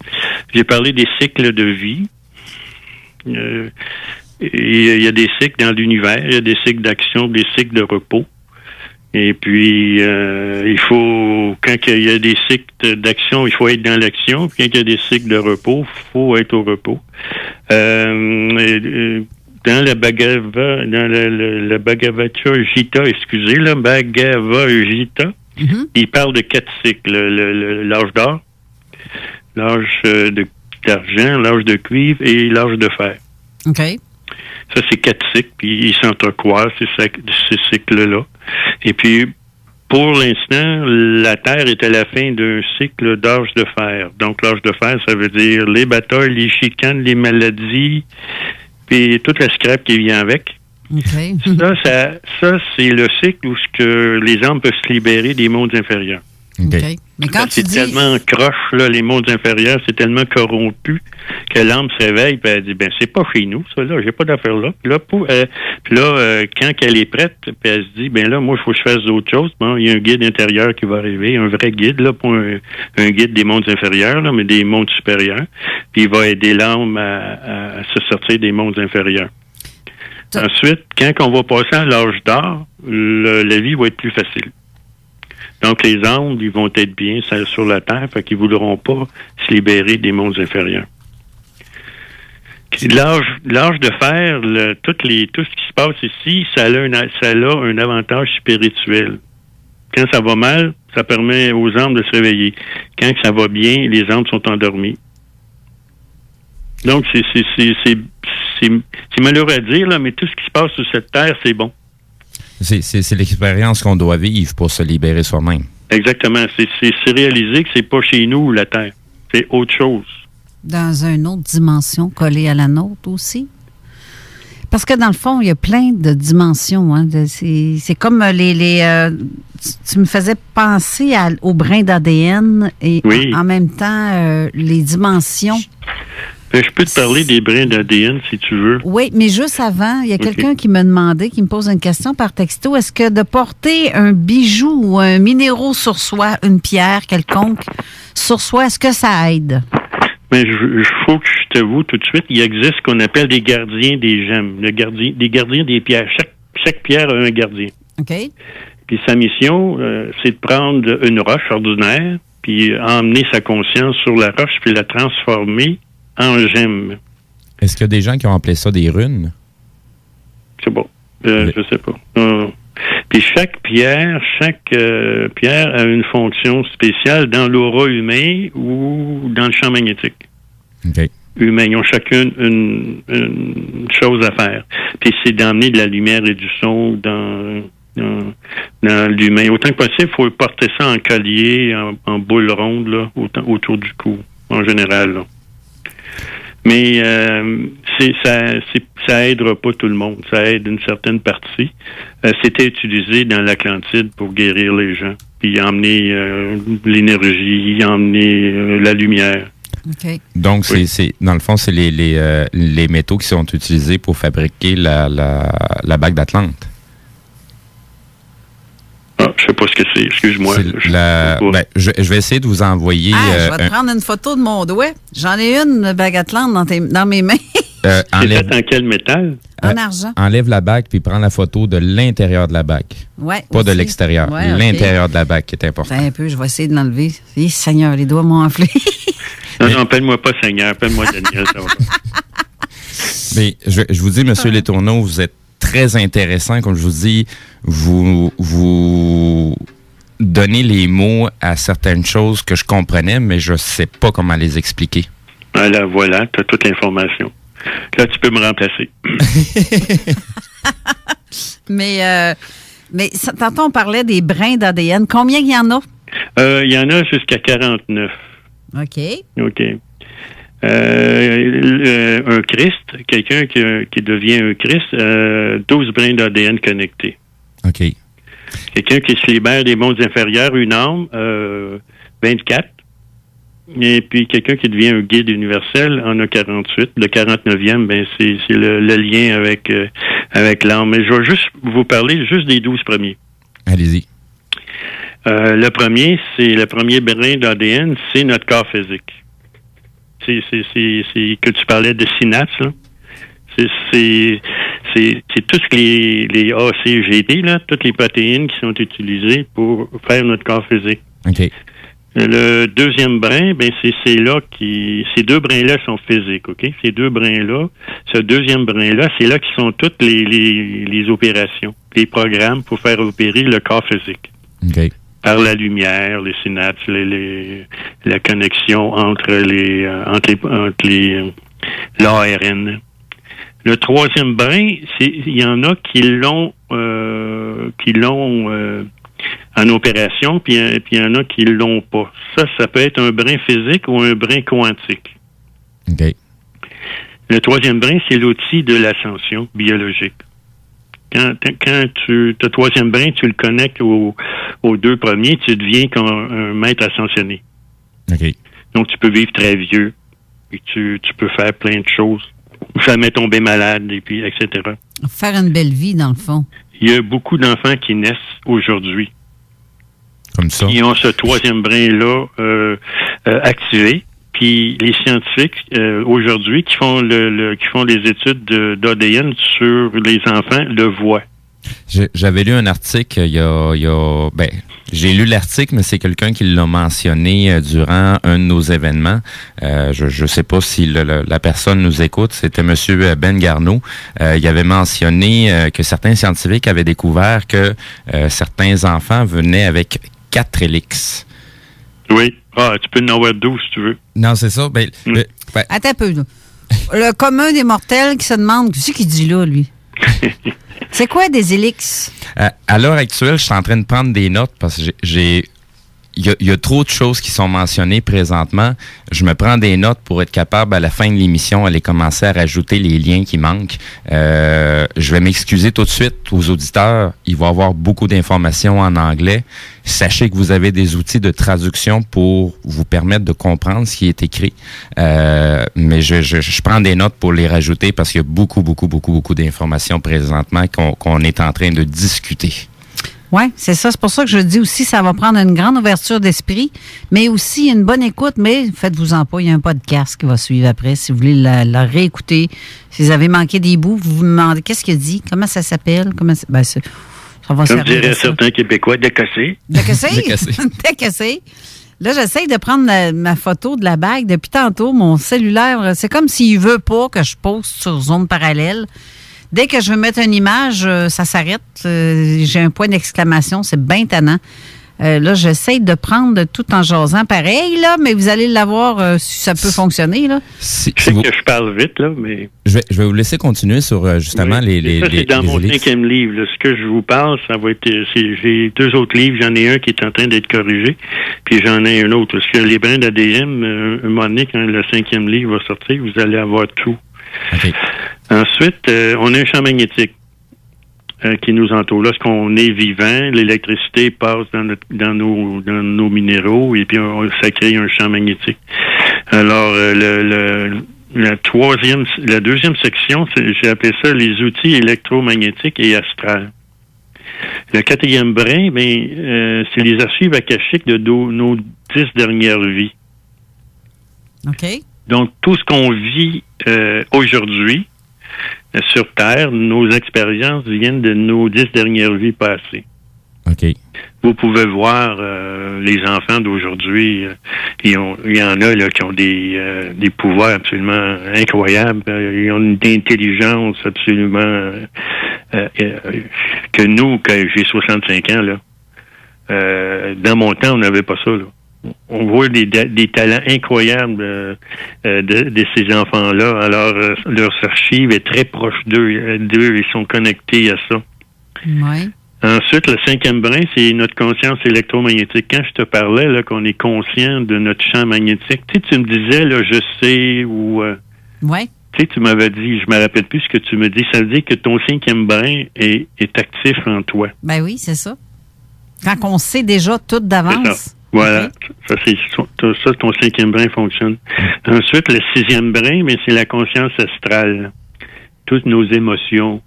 cycles de vie. Il y a des cycles dans l'univers, il y a des cycles d'action, des cycles de repos. Et puis, quand il y a des cycles d'action, il faut être dans l'action. Puis quand il y a des cycles de repos, il faut être au repos. Dans la Bhagavad Gita, il parle de 4 cycles. L'âge d'or, l'âge d'argent, l'âge de cuivre et l'âge de fer. OK. Ça, c'est 4 cycles, puis ils s'entrecroisent, ces cycles-là. Et puis, pour l'instant, la Terre est à la fin d'un cycle d'âge de fer. Donc, l'âge de fer, ça veut dire les batailles, les chicanes, les maladies, puis toute la scrap qui vient avec. Okay. Ça, c'est le cycle où les âmes peuvent se libérer des mondes inférieurs. OK. Mais quand tu c'est dis... tellement croche, là, les mondes inférieurs, c'est tellement corrompu que l'âme se réveille et elle dit, ben c'est pas chez nous, ça, là, j'ai pas d'affaires là. Puis là, quand elle est prête, puis elle se dit, ben là, moi, il faut que je fasse d'autres choses. Bon, il y a un guide intérieur qui va arriver, un vrai guide, là, pas un guide des mondes inférieurs, là, mais des mondes supérieurs. Puis il va aider l'âme à se sortir des mondes inférieurs. Ensuite, quand on va passer à l'âge d'or, la vie va être plus facile. Donc, les âmes, ils vont être bien sur la Terre, fait qu'ils ne voudront pas se libérer des mondes inférieurs. L'âge de fer, tout ce qui se passe ici, ça a un avantage spirituel. Quand ça va mal, ça permet aux âmes de se réveiller. Quand ça va bien, les âmes sont endormies. Donc, c'est malheureux à dire, là, mais tout ce qui se passe sur cette terre, c'est bon. C'est l'expérience qu'on doit vivre pour se libérer soi-même. Exactement. C'est réaliser que c'est pas chez nous, la terre. C'est autre chose. Dans une autre dimension collée à la nôtre aussi? Parce que dans le fond, il y a plein de dimensions. Hein. C'est comme tu me faisais penser au brin d'ADN et oui. en même temps, les dimensions. Je peux te parler des brins d'ADN si tu veux. Oui, mais juste avant, il y a quelqu'un qui me demandait, qui me pose une question par texto. Est-ce que de porter un bijou ou un minéraux sur soi, une pierre quelconque sur soi, est-ce que ça aide? Mais il faut que je t'avoue tout de suite, il existe ce qu'on appelle des gardiens des gemmes, des gardiens des pierres. Chaque pierre a un gardien. OK. Puis sa mission, c'est de prendre une roche ordinaire, puis emmener sa conscience sur la roche, puis la transformer en gemme. Est-ce qu'il y a des gens qui ont appelé ça des runes? C'est bon. Je sais pas. Puis chaque pierre a une fonction spéciale dans l'aura humain ou dans le champ magnétique. OK. Humain. Ils ont chacune une chose à faire. Puis c'est d'emmener de la lumière et du son dans l'humain. Autant que possible, il faut porter ça en collier, en boule ronde, là, autour du cou, en général, là. Mais ça aidera pas tout le monde. Ça aide une certaine partie. C'était utilisé dans l'Atlantide pour guérir les gens, puis emmener l'énergie, emmener la lumière. Okay. Donc, oui. c'est dans le fond, c'est les métaux qui sont utilisés pour fabriquer la bague d'Atlante. Ah, je sais pas ce que c'est. Excuse-moi. Je vais essayer de vous envoyer... je vais te prendre une photo de mon doigt. J'en ai une bague Atlante dans mes mains. C'est fait en quel métal? En argent. Enlève la bague puis prends la photo de l'intérieur de la bague. Ouais, pas aussi. De l'extérieur. Ouais, l'intérieur de la bague qui est important. Un peu, je vais essayer de l'enlever. Seigneur, les doigts m'ont enflé. Non, appelle-moi pas Seigneur, appelle-moi Daniel. Mais je vous dis, M. Letourneau, vous êtes très intéressant. Comme je vous dis, vous donnez les mots à certaines choses que je comprenais, mais je ne sais pas comment les expliquer. Alors voilà, tu as toute l'information. Là, tu peux me remplacer. Mais tantôt, on parlait des brins d'ADN. Combien il y en a? Il y en a jusqu'à 49. OK. Un Christ, quelqu'un qui devient un Christ, 12 brins d'ADN connectés. OK. Quelqu'un qui se libère des mondes inférieurs, une âme, 24. Et puis quelqu'un qui devient un guide universel en a 48. Le 49e, ben c'est le lien avec l'âme. Mais je vais juste vous parler juste des 12 premiers. Allez-y. Le premier brin d'ADN, c'est notre corps physique. C'est que tu parlais de synapses, là. C'est tout ce que les ACGT, là, toutes les protéines qui sont utilisées pour faire notre corps physique. OK. Le deuxième brin, ben c'est là ces deux brins-là sont physiques, OK? Ces deux brins-là, ce deuxième brin-là, c'est là qui sont toutes les opérations, les programmes pour faire opérer le corps physique. OK. Par la lumière, les synapses, la connexion entre l'ARN. Le troisième brin, il y en a qui l'ont en opération, puis il y en a qui l'ont pas. Ça peut être un brin physique ou un brin quantique. OK. Le troisième brin, c'est l'outil de l'ascension biologique. Quand tu as troisième brin, tu le connectes aux deux premiers, tu deviens comme un maître ascensionné. OK. Donc, tu peux vivre très vieux, et tu peux faire plein de choses. Jamais tomber malade, et puis, etc. Faire une belle vie, dans le fond. Il y a beaucoup d'enfants qui naissent aujourd'hui. Comme ça. Qui ont ce troisième brin-là activé. Puis les scientifiques aujourd'hui qui font qui font des études d'ADN sur les enfants le voient. J'avais lu un article j'ai lu l'article, mais c'est quelqu'un qui l'a mentionné durant un de nos événements. Je sais pas si la personne nous écoute. C'était Monsieur Ben Garneau. Il avait mentionné que certains scientifiques avaient découvert que certains enfants venaient avec 4 hélix. Oui. Ah, tu peux en avoir 12 si tu veux. Non, c'est ça. Attends un peu, là. Le commun des mortels qui se demande, qu'est-ce qu'il dit là, lui? C'est quoi des hélix? À l'heure actuelle, je suis en train de prendre des notes parce que il y a trop de choses qui sont mentionnées présentement. Je me prends des notes pour être capable, à la fin de l'émission, aller commencer à rajouter les liens qui manquent. Je vais m'excuser tout de suite aux auditeurs. Il va y avoir beaucoup d'informations en anglais. Sachez que vous avez des outils de traduction pour vous permettre de comprendre ce qui est écrit. Mais je prends des notes pour les rajouter parce qu'il y a beaucoup d'informations présentement qu'on est en train de discuter. Oui, c'est ça. C'est pour ça que je dis aussi ça va prendre une grande ouverture d'esprit, mais aussi une bonne écoute. Mais faites-vous-en pas, il y a un podcast qui va suivre après. Si vous voulez la réécouter, si vous avez manqué des bouts, vous vous demandez qu'est-ce qu'il dit, comment ça s'appelle, ça va comme diraient certains Québécois, décassé. Décassé. Là, j'essaye de prendre ma photo de la bague. Depuis tantôt, mon cellulaire, c'est comme s'il veut pas que je poste sur Zone Parallèle. Dès que je veux mettre une image, ça s'arrête. J'ai un point d'exclamation. C'est bien tannant. Là, j'essaye de prendre tout en jasant pareil, là, mais vous allez l'avoir si ça peut fonctionner. Là. Je sais que je parle vite, là, mais... Je vais vous laisser continuer sur justement ça, c'est dans mon 5e livre. Là. Ce que je vous parle, ça va être... j'ai 2 autres livres. J'en ai un qui est en train d'être corrigé, puis j'en ai un autre. Parce que les brins d'ADN, un moment donné, quand le 5e livre va sortir, vous allez avoir tout. Okay. Ensuite, on a un champ magnétique qui nous entoure. Lorsqu'on est vivant, l'électricité passe dans nos minéraux et puis ça crée un champ magnétique. Alors, la deuxième section, j'ai appelé ça les outils électromagnétiques et astrales. Le 4e brin, c'est les archives akashiques de nos 10 dernières vies. OK. Donc, tout ce qu'on vit aujourd'hui sur Terre, nos expériences viennent de nos 10 dernières vies passées. OK. Vous pouvez voir les enfants d'aujourd'hui. Il y en a là, qui ont des pouvoirs absolument incroyables. Ils ont une intelligence absolument que nous, que j'ai 65 ans, là. Dans mon temps, on n'avait pas ça, là. On voit des talents incroyables de ces enfants-là. Alors, leur archive est très proche d'eux. Ils sont connectés à ça. Oui. Ensuite, le 5e brin, c'est notre conscience électromagnétique. Quand je te parlais là qu'on est conscient de notre champ magnétique, tu me disais, là, je sais, ou... Oui. Tu m'avais dit, je me rappelle plus ce que tu me dis, ça veut dire que ton 5e brin est actif en toi. Ben oui, c'est ça. Quand on sait déjà tout d'avance... Voilà, ça, ton 5e brin fonctionne. Ensuite, le 6e brin, c'est la conscience astrale. Toutes nos émotions.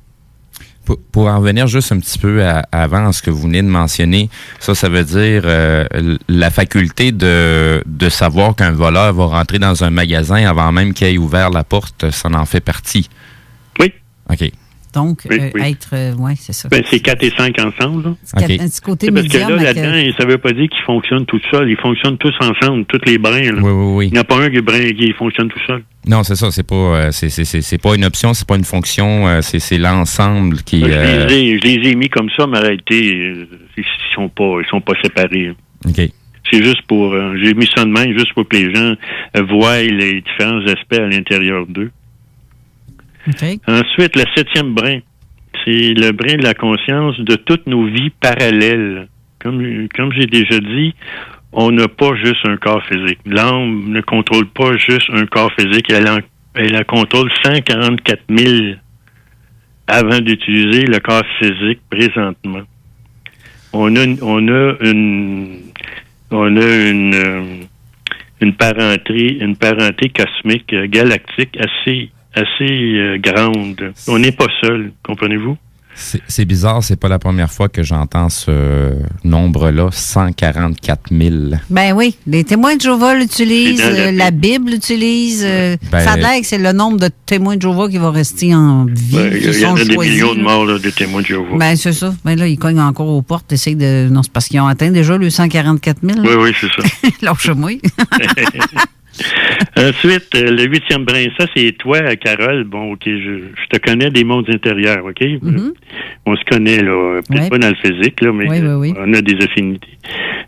Pour en revenir juste un petit peu avant ce que vous venez de mentionner, ça veut dire la faculté de savoir qu'un voleur va rentrer dans un magasin avant même qu'il ait ouvert la porte, ça en fait partie. Oui. OK. Donc, oui. c'est ça. C'est 4 et 5 ensemble. Là. Okay. Un petit côté parce médium. Que là-dedans, ça ne veut pas dire qu'ils fonctionnent tout seuls. Ils fonctionnent tous ensemble, tous les brins. Là. Oui. Il n'y en a pas un qui fonctionne tout seul. Non, c'est ça. C'est pas une option, c'est pas une fonction. C'est l'ensemble qui... Je les ai mis comme ça, mais en réalité, ils sont pas séparés. OK. C'est juste pour... j'ai mis ça de même, juste pour que les gens voient les différents aspects à l'intérieur d'eux. Okay. Ensuite, le 7e brin, c'est le brin de la conscience de toutes nos vies parallèles. Comme j'ai déjà dit, on n'a pas juste un corps physique. L'âme ne contrôle pas juste un corps physique, elle contrôle 144 000 avant d'utiliser le corps physique présentement. On a une parenté cosmique galactique assez grande. On n'est pas seul, comprenez-vous? C'est bizarre, c'est pas la première fois que j'entends ce nombre-là, 144 000. Ben oui, les témoins de Jéhovah l'utilisent, la Bible l'utilise. Ça a l'air que c'est le nombre de témoins de Jéhovah qui va rester en vie. Il y en a des millions de morts là, de témoins de Jéhovah. Ben c'est ça. Ben là, ils cognent encore aux portes, essayent de... Non, c'est parce qu'ils ont atteint déjà le 144 000. Oui, c'est ça. Lâche-moi. Ensuite, le 8e brin, ça c'est toi, Carole. Bon, OK, je te connais des mondes intérieurs, OK? Mm-hmm. On se connaît, là, peut-être pas dans le physique, là, mais on a des affinités.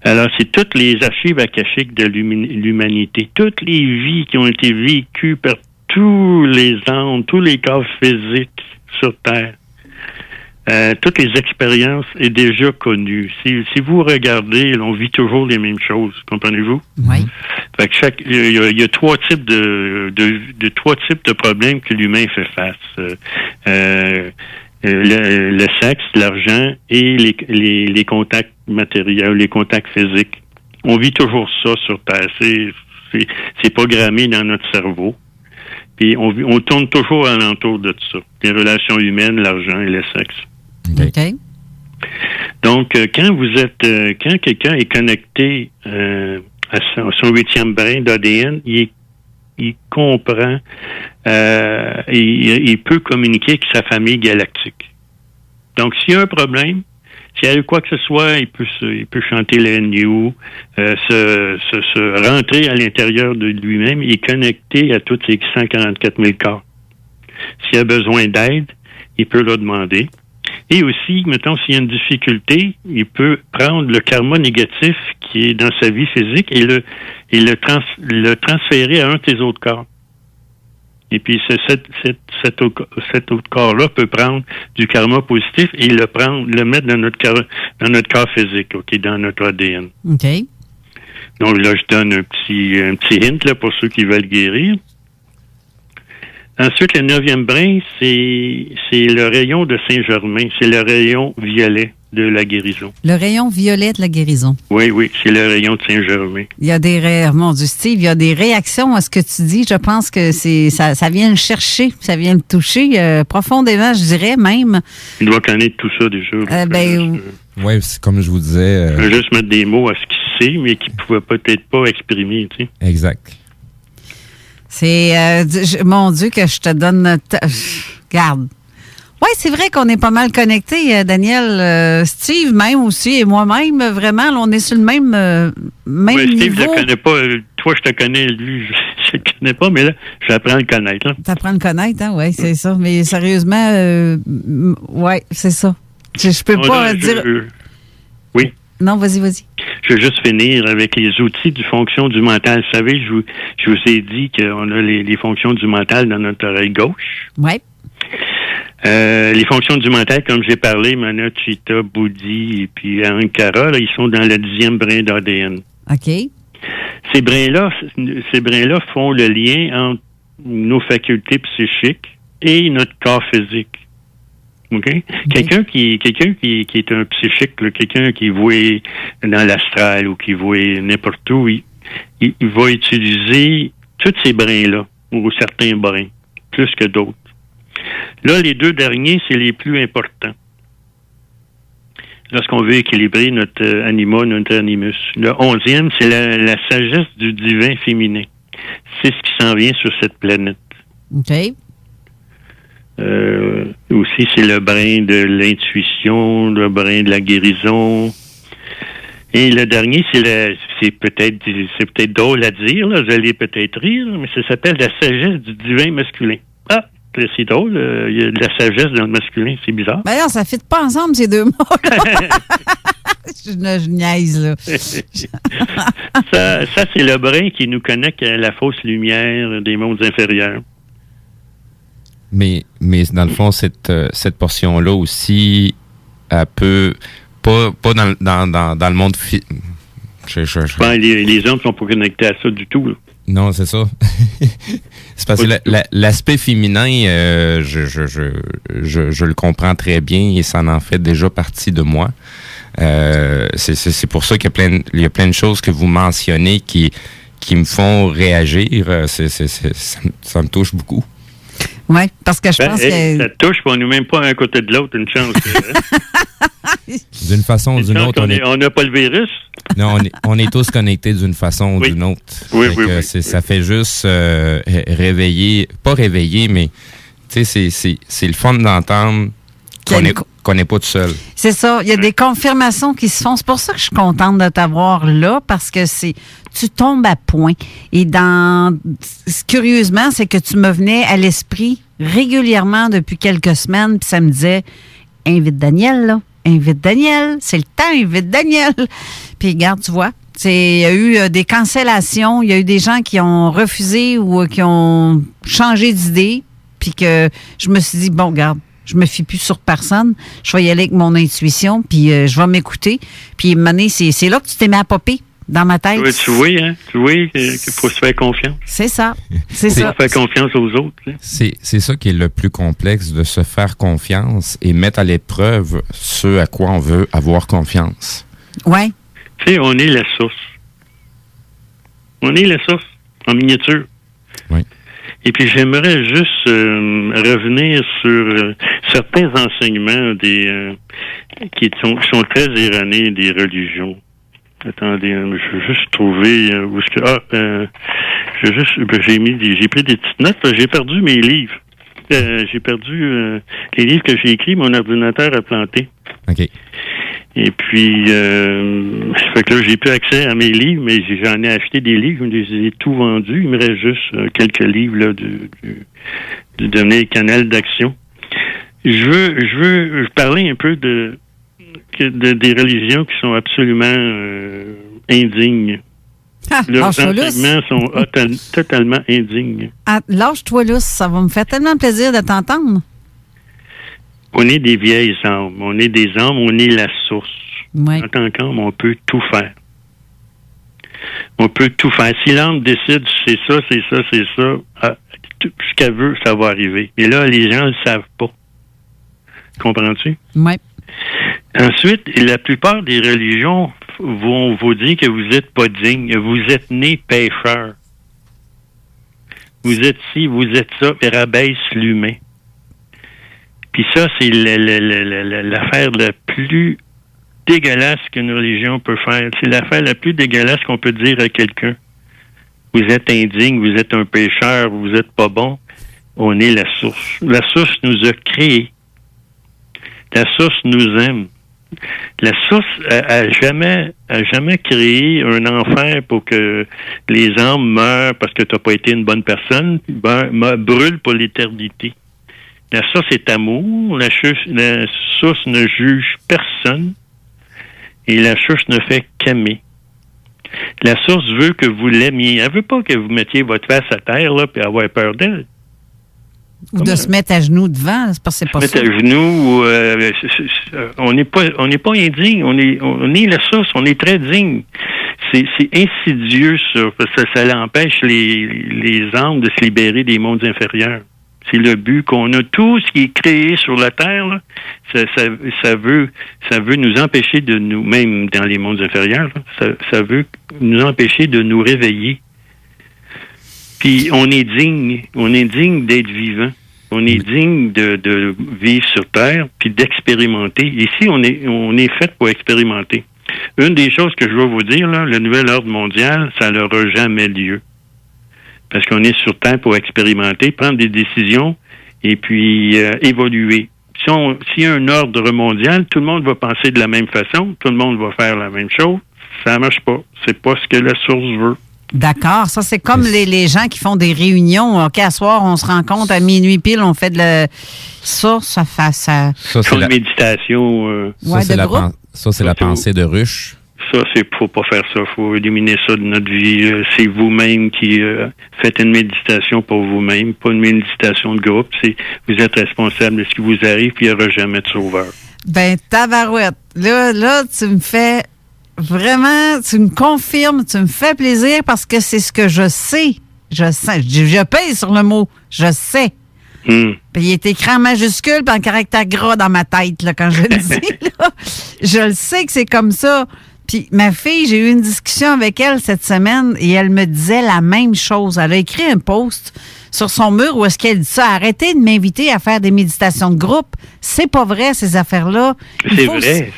Alors, c'est toutes les archives akashiques de l'humanité, toutes les vies qui ont été vécues par tous les âmes, tous les corps physiques sur Terre. Toutes les expériences est déjà connues. Si vous regardez, on vit toujours les mêmes choses, comprenez-vous? Oui. Fait que il y a trois types de problèmes que l'humain fait face. Le sexe, l'argent et les contacts matériels, les contacts physiques. On vit toujours ça sur Terre. C'est programmé dans notre cerveau. Puis on tourne toujours alentour de ça. Les relations humaines, l'argent et le sexe. OK. Donc, quand quelqu'un est connecté à son 8e brin d'ADN, il comprend, il peut communiquer avec sa famille galactique. Donc, s'il y a un problème, s'il y a quoi que ce soit, il peut chanter le NU, se rentrer à l'intérieur de lui-même et connecter à tous ces 144 000 corps. S'il a besoin d'aide, il peut le demander. Et aussi, mettons, s'il y a une difficulté, il peut prendre le karma négatif qui est dans sa vie physique et le transférer à un de ses autres corps. Et puis, cet autre corps-là peut prendre du karma positif et le mettre dans notre corps physique, OK, dans notre ADN. OK. Donc là, je donne un petit hint là, pour ceux qui veulent guérir. Ensuite, le 9e brin, c'est le rayon de Saint-Germain. C'est le rayon violet de la guérison. Le rayon violet de la guérison. Oui, c'est le rayon de Saint-Germain. Il y a mon Dieu, Steve, il y a des réactions à ce que tu dis. Je pense que ça vient le chercher, ça vient le toucher profondément, je dirais même. Il doit connaître tout ça déjà. Oui, c'est comme je vous disais. Il peut juste mettre des mots à ce qu'il sait, mais qu'il ne pouvait peut-être pas exprimer, tu sais. Exact. C'est, mon Dieu, que je te donne... Garde. Oui, c'est vrai qu'on est pas mal connectés, Daniel. Steve, même aussi, et moi-même, vraiment, là, on est sur le même Steve, niveau. Steve, je ne connais pas. Toi, je te connais, lui, je ne le connais pas, mais là, j'apprends à le connaître. Tu apprends à le connaître, hein? Oui, c'est ça. Mais sérieusement, oui, c'est ça. Je peux pas dire... Oui. Non, vas-y. Je veux juste finir avec les outils du fonction du mental. Vous savez, je vous ai dit qu'on a les fonctions du mental dans notre oreille gauche. Oui. Les fonctions du mental, comme j'ai parlé, Mana, Chitta, Bouddhi et puis Ankara, là, ils sont dans le 10e brin d'ADN. OK. Ces brins-là font le lien entre nos facultés psychiques et notre corps physique. OK? Quelqu'un qui est un psychique, là, quelqu'un qui voit dans l'astral ou qui voit n'importe où, il va utiliser tous ces brins-là, ou certains brins, plus que d'autres. Là, les deux derniers, c'est les plus importants. Lorsqu'on veut équilibrer notre anima, notre animus. Le 11e, c'est la sagesse du divin féminin. C'est ce qui s'en vient sur cette planète. OK. Aussi, c'est le brin de l'intuition, le brin de la guérison. Et le dernier, c'est peut-être drôle à dire, là, vous allez peut-être rire, mais ça s'appelle la sagesse du divin masculin. Ah, c'est drôle, il y a de la sagesse dans le masculin, c'est bizarre. Ben non, ça ne fit pas ensemble, ces deux mots-là. je niaise, là. ça, c'est le brin qui nous connecte à la fausse lumière des mondes inférieurs. Mais dans le fond, cette portion-là aussi, elle peut pas dans le monde les hommes ne sont pas connectés à ça du tout. Là. Non, c'est ça. C'est parce que l'aspect féminin, je le comprends très bien et ça en fait déjà partie de moi. C'est pour ça qu'il y a plein de choses que vous mentionnez qui me font réagir. Ça me touche beaucoup. Oui, parce que je pense que... Ça touche, on n'est même pas un côté de l'autre, une chance. D'une façon ou d'une autre... On n'a pas le virus. Non, on est tous connectés d'une façon ou d'une autre. Oui. Ça fait juste réveiller... Pas réveiller, mais c'est le fun d'entendre qu'on n'est pas tout seul. C'est ça. Il y a des confirmations qui se font. C'est pour ça que je suis contente de t'avoir là, parce que tu tombes à point. Et curieusement, c'est que tu me venais à l'esprit régulièrement depuis quelques semaines, puis ça me disait, invite Daniel, là. Invite Daniel. C'est le temps, invite Daniel. Puis regarde, tu vois, il y a eu des cancellations, il y a eu des gens qui ont refusé ou qui ont changé d'idée, puis que je me suis dit, bon, regarde, je me fie plus sur personne. Je vais y aller avec mon intuition, puis je vais m'écouter. Puis, à un moment donné, c'est là que tu t'es mis à popper dans ma tête. Oui, tu vois qu'il faut se faire confiance. C'est ça. C'est ça. Faire confiance aux autres. Là. C'est ça qui est le plus complexe, de se faire confiance et mettre à l'épreuve ce à quoi on veut avoir confiance. Oui. Tu sais, on est la source. On est la source, en miniature. Oui. Et puis, j'aimerais juste revenir sur certains enseignements qui sont très erronés des religions. Attendez, je veux juste trouver où est-ce que... j'ai pris des petites notes, j'ai perdu mes livres. J'ai perdu les livres que j'ai écrits, mon ordinateur a planté. OK. Et puis, fait que là, j'ai plus accès à mes livres, mais j'en ai acheté des livres, je les ai tout vendus. Il me reste juste quelques livres là de donner canal d'action. Je veux parler un peu des religions qui sont absolument indignes. Leurs enseignements sont totalement indignes. Lâche-toi lousse, ça va me faire tellement plaisir de t'entendre. On est des vieilles âmes. On est des âmes, on est la source. Oui. En tant qu'âme, on peut tout faire. On peut tout faire. Si l'âme décide, c'est ça, ce qu'elle veut, ça va arriver. Mais là, les gens ne le savent pas. Comprends-tu? Oui. Ensuite, la plupart des religions vont vous dire que vous n'êtes pas digne. Vous êtes né pécheur. Vous êtes ci, vous êtes ça, et rabaisse l'humain. Puis ça, c'est l'affaire la plus dégueulasse qu'une religion peut faire. C'est l'affaire la plus dégueulasse qu'on peut dire à quelqu'un. Vous êtes indigne, vous êtes un pécheur, vous n'êtes pas bon. On est la source. La source nous a créés. La source nous aime. La source a jamais créé un enfer pour que les âmes meurent parce que tu n'as pas été une bonne personne, brûlent pour l'éternité. La source est amour. La source ne juge personne. Et la source ne fait qu'aimer. La source veut que vous l'aimiez. Elle veut pas que vous mettiez votre face à terre là puis avoir peur d'elle. Ou de se mettre à genoux devant, c'est parce que c'est pas ça. Se mettre à genoux, on n'est pas indigne. On est la source. On est très digne. C'est insidieux ça, parce que ça empêche les âmes de se libérer des mondes inférieurs. C'est le but qu'on a. Tout ce qui est créé sur la Terre, là, ça veut nous empêcher de nous, même dans les mondes inférieurs, là, ça veut nous empêcher de nous réveiller. Puis on est digne d'être vivant. On est digne de vivre sur Terre, puis d'expérimenter. Ici, on est fait pour expérimenter. Une des choses que je vais vous dire, là, le nouvel ordre mondial, ça n'aura jamais lieu. Parce qu'on est sur Terre pour expérimenter, prendre des décisions et puis évoluer. S'il y a un ordre mondial, tout le monde va penser de la même façon, tout le monde va faire la même chose. Ça ne marche pas. C'est pas ce que la source veut. D'accord. Ça, c'est comme les gens qui font des réunions. OK, à soir, on se rencontre à minuit pile, on fait ça fait ça. C'est la méditation. Ça, c'est la pensée de ruche. Ça, faut pas faire ça. Faut éliminer ça de notre vie. C'est vous-même qui faites une méditation pour vous-même, pas une méditation de groupe. Vous êtes responsable de ce qui vous arrive, puis il n'y aura jamais de sauveur. Ben, tabarouette. Là, tu me fais vraiment, tu me confirmes, tu me fais plaisir parce que c'est ce que je sais. Je sais. Je pèse sur le mot. Je sais. Puis il est écrit en majuscule puis en caractère gras dans ma tête là, quand je le dis. Là. Je le sais que c'est comme ça. Puis ma fille, j'ai eu une discussion avec elle cette semaine et elle me disait la même chose. Elle a écrit un post sur son mur où est-ce qu'elle dit ça. Arrêtez de m'inviter à faire des méditations de groupe. C'est pas vrai, ces affaires-là. C'est vrai.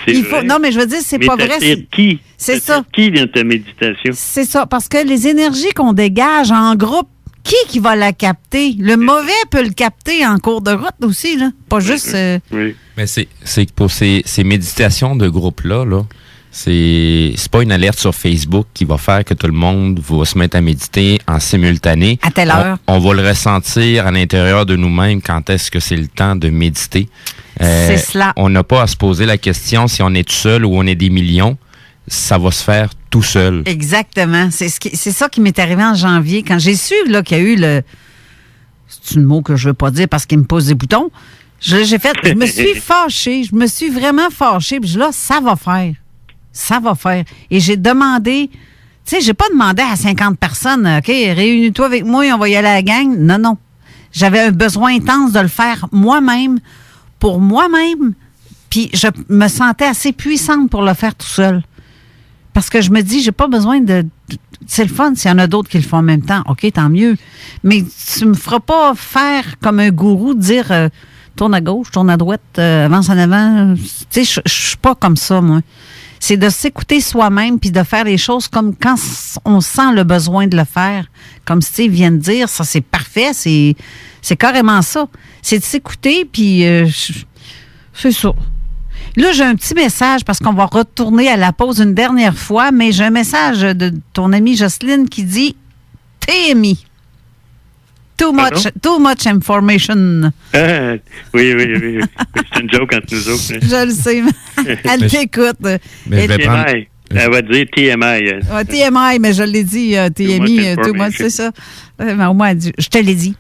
Non, mais je veux dire, c'est mais pas vrai. Qui? C'est ça. Qui dans ta méditation? C'est ça, parce que les énergies qu'on dégage en groupe, qui va la capter? Le mauvais peut le capter en cours de route aussi, là. Pas juste... Oui. Mais c'est que pour ces méditations de groupe-là, là, c'est pas une alerte sur Facebook qui va faire que tout le monde va se mettre à méditer en simultané. À telle heure. On va le ressentir à l'intérieur de nous-mêmes quand est-ce que c'est le temps de méditer. C'est cela. On n'a pas à se poser la question si on est tout seul ou on est des millions. Ça va se faire tout seul. Exactement. C'est ça qui m'est arrivé en janvier. Quand j'ai su là, qu'il y a eu le... C'est un mot que je veux pas dire parce qu'il me pose des boutons. Je me suis fâchée. Je me suis vraiment fâchée. Puis là, ça va faire. Ça va faire. Et j'ai demandé... Tu sais, j'ai pas demandé à 50 personnes, OK, réunis-toi avec moi et on va y aller à la gang. Non, non. J'avais un besoin intense de le faire moi-même, pour moi-même. Puis je me sentais assez puissante pour le faire tout seul. Parce que je me dis, j'ai pas besoin de... C'est le fun s'il y en a d'autres qui le font en même temps. OK, tant mieux. Mais tu me feras pas faire comme un gourou, dire tourne à gauche, tourne à droite, avance en avant. Tu sais, je suis pas comme ça, moi. C'est de s'écouter soi-même puis de faire les choses comme quand on sent le besoin de le faire. Comme Steve vient de dire, ça, c'est parfait. C'est carrément ça. C'est de s'écouter puis c'est ça. Là, j'ai un petit message parce qu'on va retourner à la pause une dernière fois, mais j'ai un message de ton amie Jocelyne qui dit « TMI ». Too much information. Ah, oui. C'est une joke entre nous autres. Hein. Je le sais. Elle t'écoute. Mais je vais prendre... Elle va dire TMI. TMI, mais je l'ai dit, TMI, too much, c'est ça. Mais au moins, je te l'ai dit.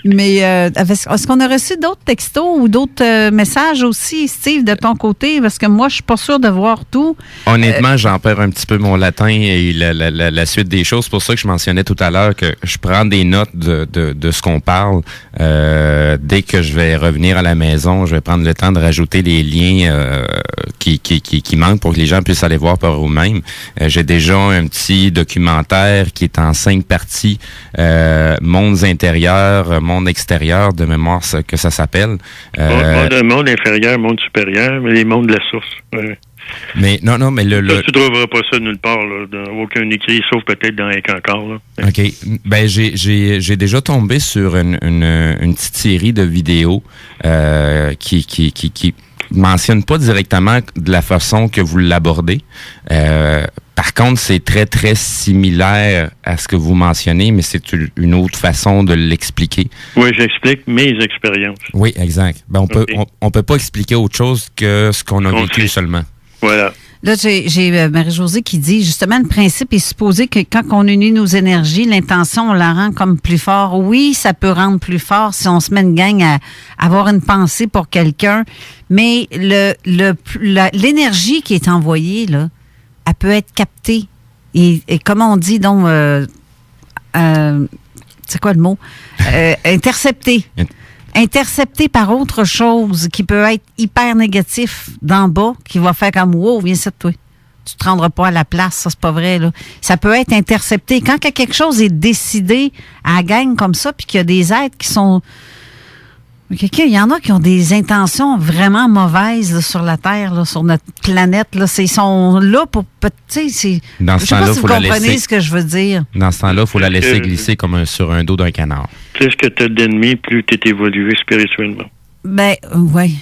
Mais est-ce qu'on a reçu d'autres textos ou d'autres messages aussi, Steve, de ton côté? Parce que moi, je suis pas sûre de voir tout. Honnêtement, j'en perds un petit peu mon latin et la suite des choses. C'est pour ça que je mentionnais tout à l'heure que je prends des notes de ce qu'on parle. Dès que je vais revenir à la maison, je vais prendre le temps de rajouter les liens qui manquent pour que les gens puissent aller voir par eux-mêmes. J'ai déjà un petit documentaire qui est en 5 parties. Mondes intérieurs, monde extérieur, de mémoire que ça s'appelle. Monde inférieur, monde supérieur, mais les mondes de la source. Ouais. Mais non, mais tu ne trouveras pas ça nulle part, là, dans aucun écrit, sauf peut-être dans un encore. Là. OK. Ben, j'ai déjà tombé sur une petite série de vidéos qui mentionne pas directement de la façon que vous l'abordez. Par contre, c'est très, très similaire à ce que vous mentionnez, mais c'est une autre façon de l'expliquer. Oui, j'explique mes expériences. Oui, exact. Ben, on peut pas expliquer autre chose que ce qu'on a vécu seulement. Voilà. Là, j'ai Marie-Josée qui dit, justement, le principe est supposé que quand on unit nos énergies, l'intention, on la rend comme plus fort. Oui, ça peut rendre plus fort si on se met une gang à avoir une pensée pour quelqu'un, mais l'énergie qui est envoyée, là, elle peut être captée. Et comme on dit, donc, c'est quoi le mot? Interceptée. Intercepté par autre chose qui peut être hyper négatif d'en bas, qui va faire comme « Wow, viens ça de toi. Tu te rendras pas à la place, ça, c'est pas vrai. » là. Ça peut être intercepté. Quand quelque chose est décidé à la gang comme ça, puis qu'il y a des êtres qui sont... Il y en a qui ont des intentions vraiment mauvaises là, sur la Terre, là, sur notre planète. Là. Ils sont là pour... Je sais pas si vous comprenez ce que je veux dire. Dans ce temps-là, il faut la laisser glisser comme sur un dos d'un canard. Plus que tu as d'ennemis, plus tu es évolué spirituellement. Ben, oui.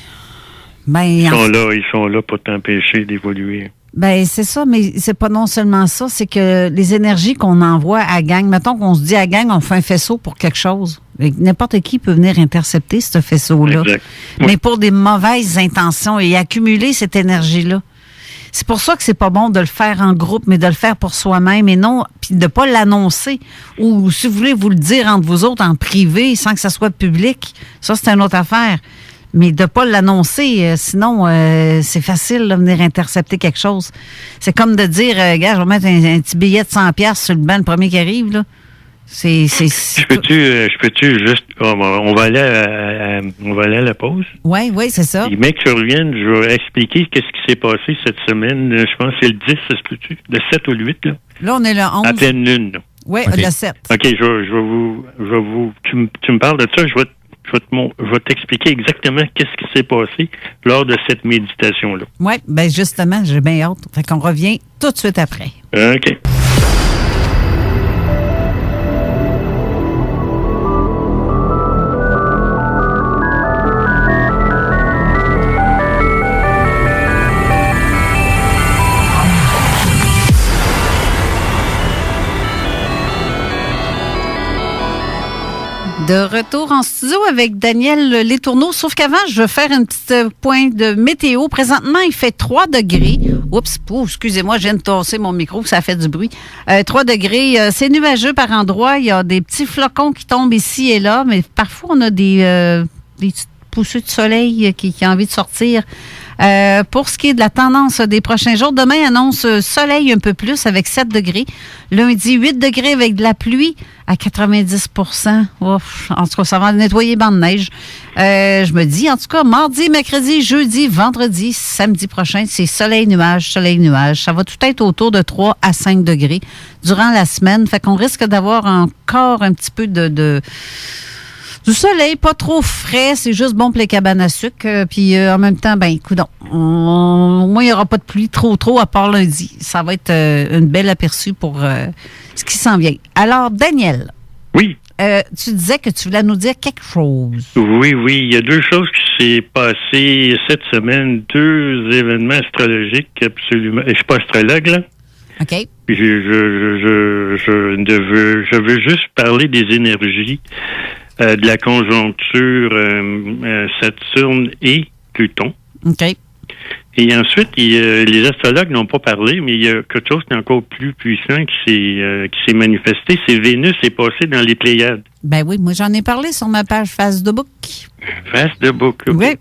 Ben, ils sont là pour t'empêcher d'évoluer. Ben c'est ça, mais c'est pas non seulement ça, c'est que les énergies qu'on envoie à la gang, mettons qu'on se dit à la gang, on fait un faisceau pour quelque chose. N'importe qui peut venir intercepter ce faisceau-là. Exact. Mais pour des mauvaises intentions et accumuler cette énergie-là. C'est pour ça que c'est pas bon de le faire en groupe, mais de le faire pour soi-même et non, puis de pas l'annoncer. Ou si vous voulez vous le dire entre vous autres en privé sans que ça soit public, ça c'est une autre affaire. Mais de ne pas l'annoncer, sinon, c'est facile de venir intercepter quelque chose. C'est comme de dire, gars, je vais mettre un petit billet de 100$ sur le banc, le premier qui arrive, là. Je peux-tu juste... on va aller à la pause. Oui, c'est ça. Les mecs qui reviennent, je vais expliquer qu'est-ce qui s'est passé cette semaine. Je pense que c'est le 10, ça se peut-tu? Le 7 ou le 8, là? Là, on est le 11. À pleine lune, là. Oui, Okay. le 7. OK, je vais vous... Tu me parles de ça, je vais t'expliquer exactement qu'est-ce qui s'est passé lors de cette méditation-là. Oui, bien justement, j'ai bien hâte. Fait qu'on revient tout de suite après. OK. De retour en studio avec Daniel Letourneau. Sauf qu'avant, je veux faire un petit point de météo. Présentement, il fait 3 degrés. Oups, excusez-moi, je viens de tasser mon micro, ça fait du bruit. 3 degrés, c'est nuageux par endroits. Il y a des petits flocons qui tombent ici et là, mais parfois, on a des petites poussées de soleil qui ont envie de sortir. Pour ce qui est de la tendance des prochains jours, demain annonce soleil un peu plus avec 7 degrés. Lundi, 8 degrés avec de la pluie à 90 %. Ouf, en tout cas, ça va nettoyer banc de neige. Je me dis, en tout cas, mardi, mercredi, jeudi, vendredi, samedi prochain, c'est soleil, nuage, soleil, nuage. Ça va tout être autour de 3 à 5 degrés durant la semaine. Fait qu'on risque d'avoir encore un petit peu du soleil, pas trop frais, c'est juste bon pour les cabanes à sucre. Puis en même temps, coudonc, au moins il n'y aura pas de pluie trop à part lundi. Ça va être une belle aperçu pour ce qui s'en vient. Alors, Daniel. Oui. Tu disais que tu voulais nous dire quelque chose. Oui. Il y a 2 choses qui s'est passées cette semaine. 2 événements astrologiques absolument. Je suis pas astrologue, là. OK. Puis je veux juste parler des énergies de la conjoncture Saturne et Pluton. OK. Et ensuite, les astrologues n'ont pas parlé, mais il y a quelque chose qui est encore plus puissant qui s'est manifesté. C'est Vénus est passée dans les Pléiades. Ben oui, moi j'en ai parlé sur ma page Facebook. Facebook. Oui.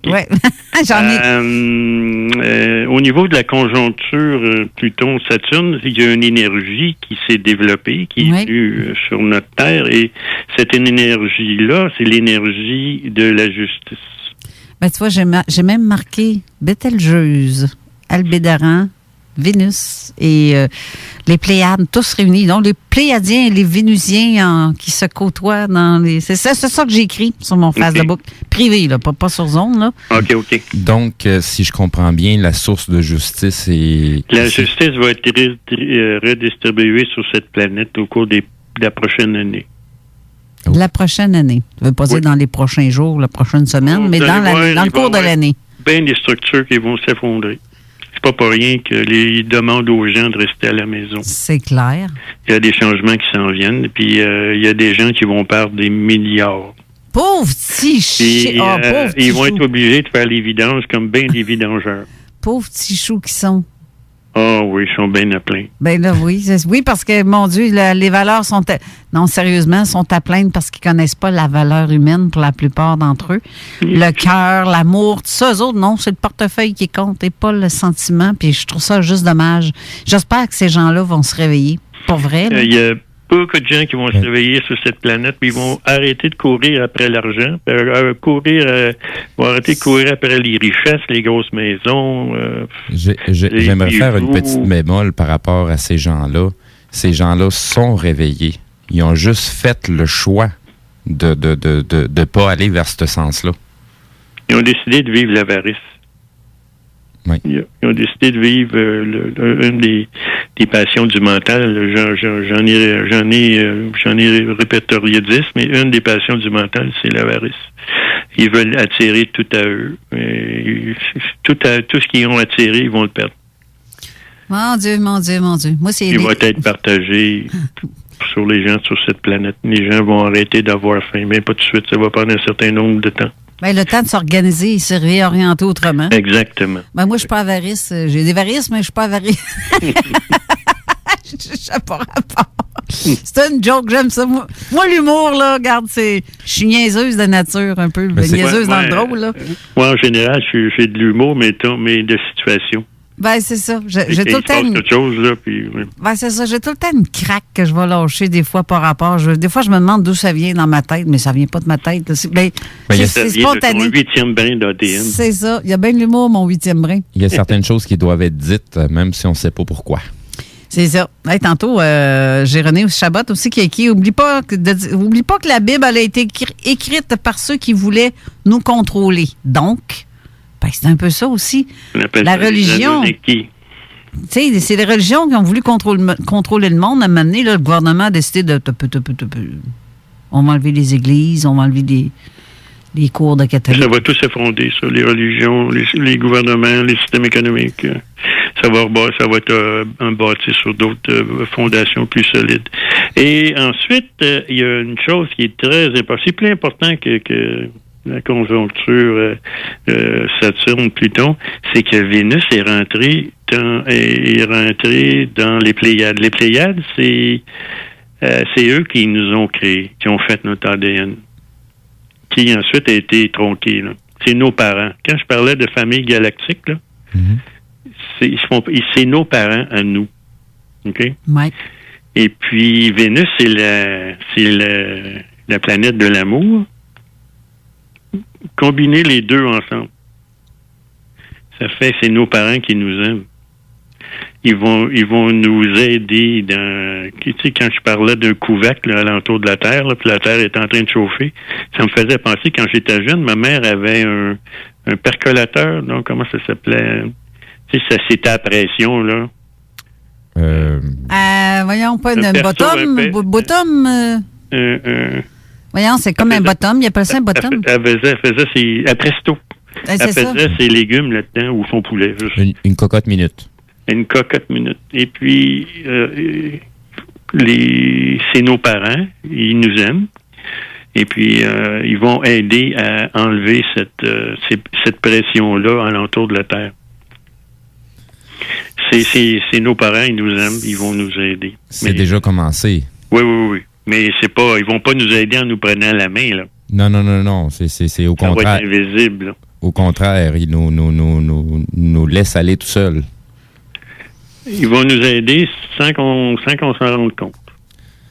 J'en ai. Au niveau de la conjoncture Pluton-Saturne, il y a une énergie qui s'est développée, qui est venue sur notre Terre. Et cette énergie-là, c'est l'énergie de la justice. Ben, tu vois, j'ai même marqué Bételgeuse, Albédaran, Vénus et les Pléiades, tous réunis. Donc, les Pléiadiens et les Vénusiens qui se côtoient dans les... C'est ça que j'ai écrit sur mon Facebook. Privé, là, pas sur Zone, là. OK. Donc, si je comprends bien, la source de justice est... La justice va être redistribuée sur cette planète au cours de la prochaine année. La prochaine année. Ça ne veut pas dire dans les prochains jours, la prochaine semaine, mais dans le cours de l'année. Bien des structures qui vont s'effondrer. C'est pas pour rien qu'ils demandent aux gens de rester à la maison. C'est clair. Il y a des changements qui s'en viennent, puis il y a des gens qui vont perdre des milliards. Pauvre petit chou! Ils vont être obligés de faire les vidanges comme bien des vidangeurs. Pauvres petits choux qui sont. Ah oui, ils sont bien à plein. Ben là, oui. Oui, parce que, mon Dieu, les valeurs sont... Non, sérieusement, sont à plaindre parce qu'ils connaissent pas la valeur humaine pour la plupart d'entre eux. Le cœur, l'amour, tout ça, eux autres, non, c'est le portefeuille qui compte et pas le sentiment. Puis je trouve ça juste dommage. J'espère que ces gens-là vont se réveiller. Pour vrai, là. Il y a beaucoup de gens qui vont se réveiller sur cette planète, puis ils vont arrêter de courir après l'argent, vont arrêter de courir après les richesses, les grosses maisons. J'aimerais faire une petite bémol par rapport à ces gens-là. Ces gens-là sont réveillés. Ils ont juste fait le choix de pas aller vers ce sens-là. Ils ont décidé de vivre l'avarice. Oui. Ils ont décidé de vivre une des passions du mental. J'en ai répertorié 10, mais une des passions du mental, c'est l'avarice. Ils veulent attirer tout à eux. Tout ce qu'ils ont attiré, ils vont le perdre. Mon Dieu. Moi, c'est Il va être partagé sur les gens sur cette planète. Les gens vont arrêter d'avoir faim, mais pas tout de suite. Ça va prendre un certain nombre de temps. Ben, le temps de s'organiser et se réorienter autrement. Exactement. Ben, moi, je suis pas avarice. J'ai des varices, mais je suis pas avarice. Je sais pas rapport. C'est une joke, j'aime ça. Moi, l'humour, là, regarde, je suis niaiseuse de nature, un peu. Niaiseuse dans le drôle, là. Moi, en général, je fais de l'humour, mais de situation. Ben, c'est ça. J'ai tout le temps. Quelque chose, là, puis, oui. Ben, c'est ça. J'ai tout le temps une craque que je vais lâcher des fois par rapport. Des fois, je me demande d'où ça vient dans ma tête, mais ça vient pas de ma tête. C'est spontané. C'est ton 8e brin d'ADN. C'est ça. Il y a bien de l'humour, mon 8e brin. Il y a certaines choses qui doivent être dites, même si on ne sait pas pourquoi. C'est ça. Hey, tantôt, j'ai René Chabot aussi qui a écrit. Oublie pas que la Bible elle a été écrite par ceux qui voulaient nous contrôler. Donc, ben, c'est un peu ça aussi. La religion. Tu sais, c'est les religions qui ont voulu contrôler le monde. À un moment donné, là, le gouvernement a décidé on va enlever les églises, on va enlever les cours de catholiques. Ça va tout s'effondrer, ça. Les religions, les gouvernements, les systèmes économiques. Ça va être un bâti sur d'autres fondations plus solides. Et ensuite, il y a une chose qui est très importante. C'est plus important que la conjoncture Saturne-Pluton, c'est que Vénus est rentrée dans les Pléiades. Les Pléiades, c'est eux qui nous ont créés, qui ont fait notre ADN, qui ensuite a été tronqué, là. C'est nos parents. Quand je parlais de famille galactique, là, c'est nos parents à nous. OK? Ouais. Et puis, Vénus, c'est la planète de l'amour. Combiner les deux ensemble, ça fait que c'est nos parents qui nous aiment. Ils vont nous aider dans... Tu sais, quand je parlais d'un couvercle là, alentour de la Terre, là, puis la Terre est en train de chauffer, ça me faisait penser, quand j'étais jeune, ma mère avait un percolateur, donc comment ça s'appelait? Tu sais, c'était à pression, là. Voyons, pas une bottom. Voyons, c'est comme un bottom. Il appelle ça un bottom. Elle faisait ses presto. Elle faisait ses légumes là-dedans ou son poulet. Une cocotte minute. Une cocotte minute. Et puis, c'est nos parents. Ils nous aiment. Et puis, ils vont aider à enlever cette pression-là alentour de la Terre. C'est nos parents, ils nous aiment, ils vont nous aider. C'est déjà commencé. Oui. Mais ils vont pas nous aider en nous prenant la main, là. Non. C'est au contraire. Ça va être invisible, là. Au contraire, ils nous laissent aller tout seuls. Ils vont nous aider sans qu'on s'en rende compte.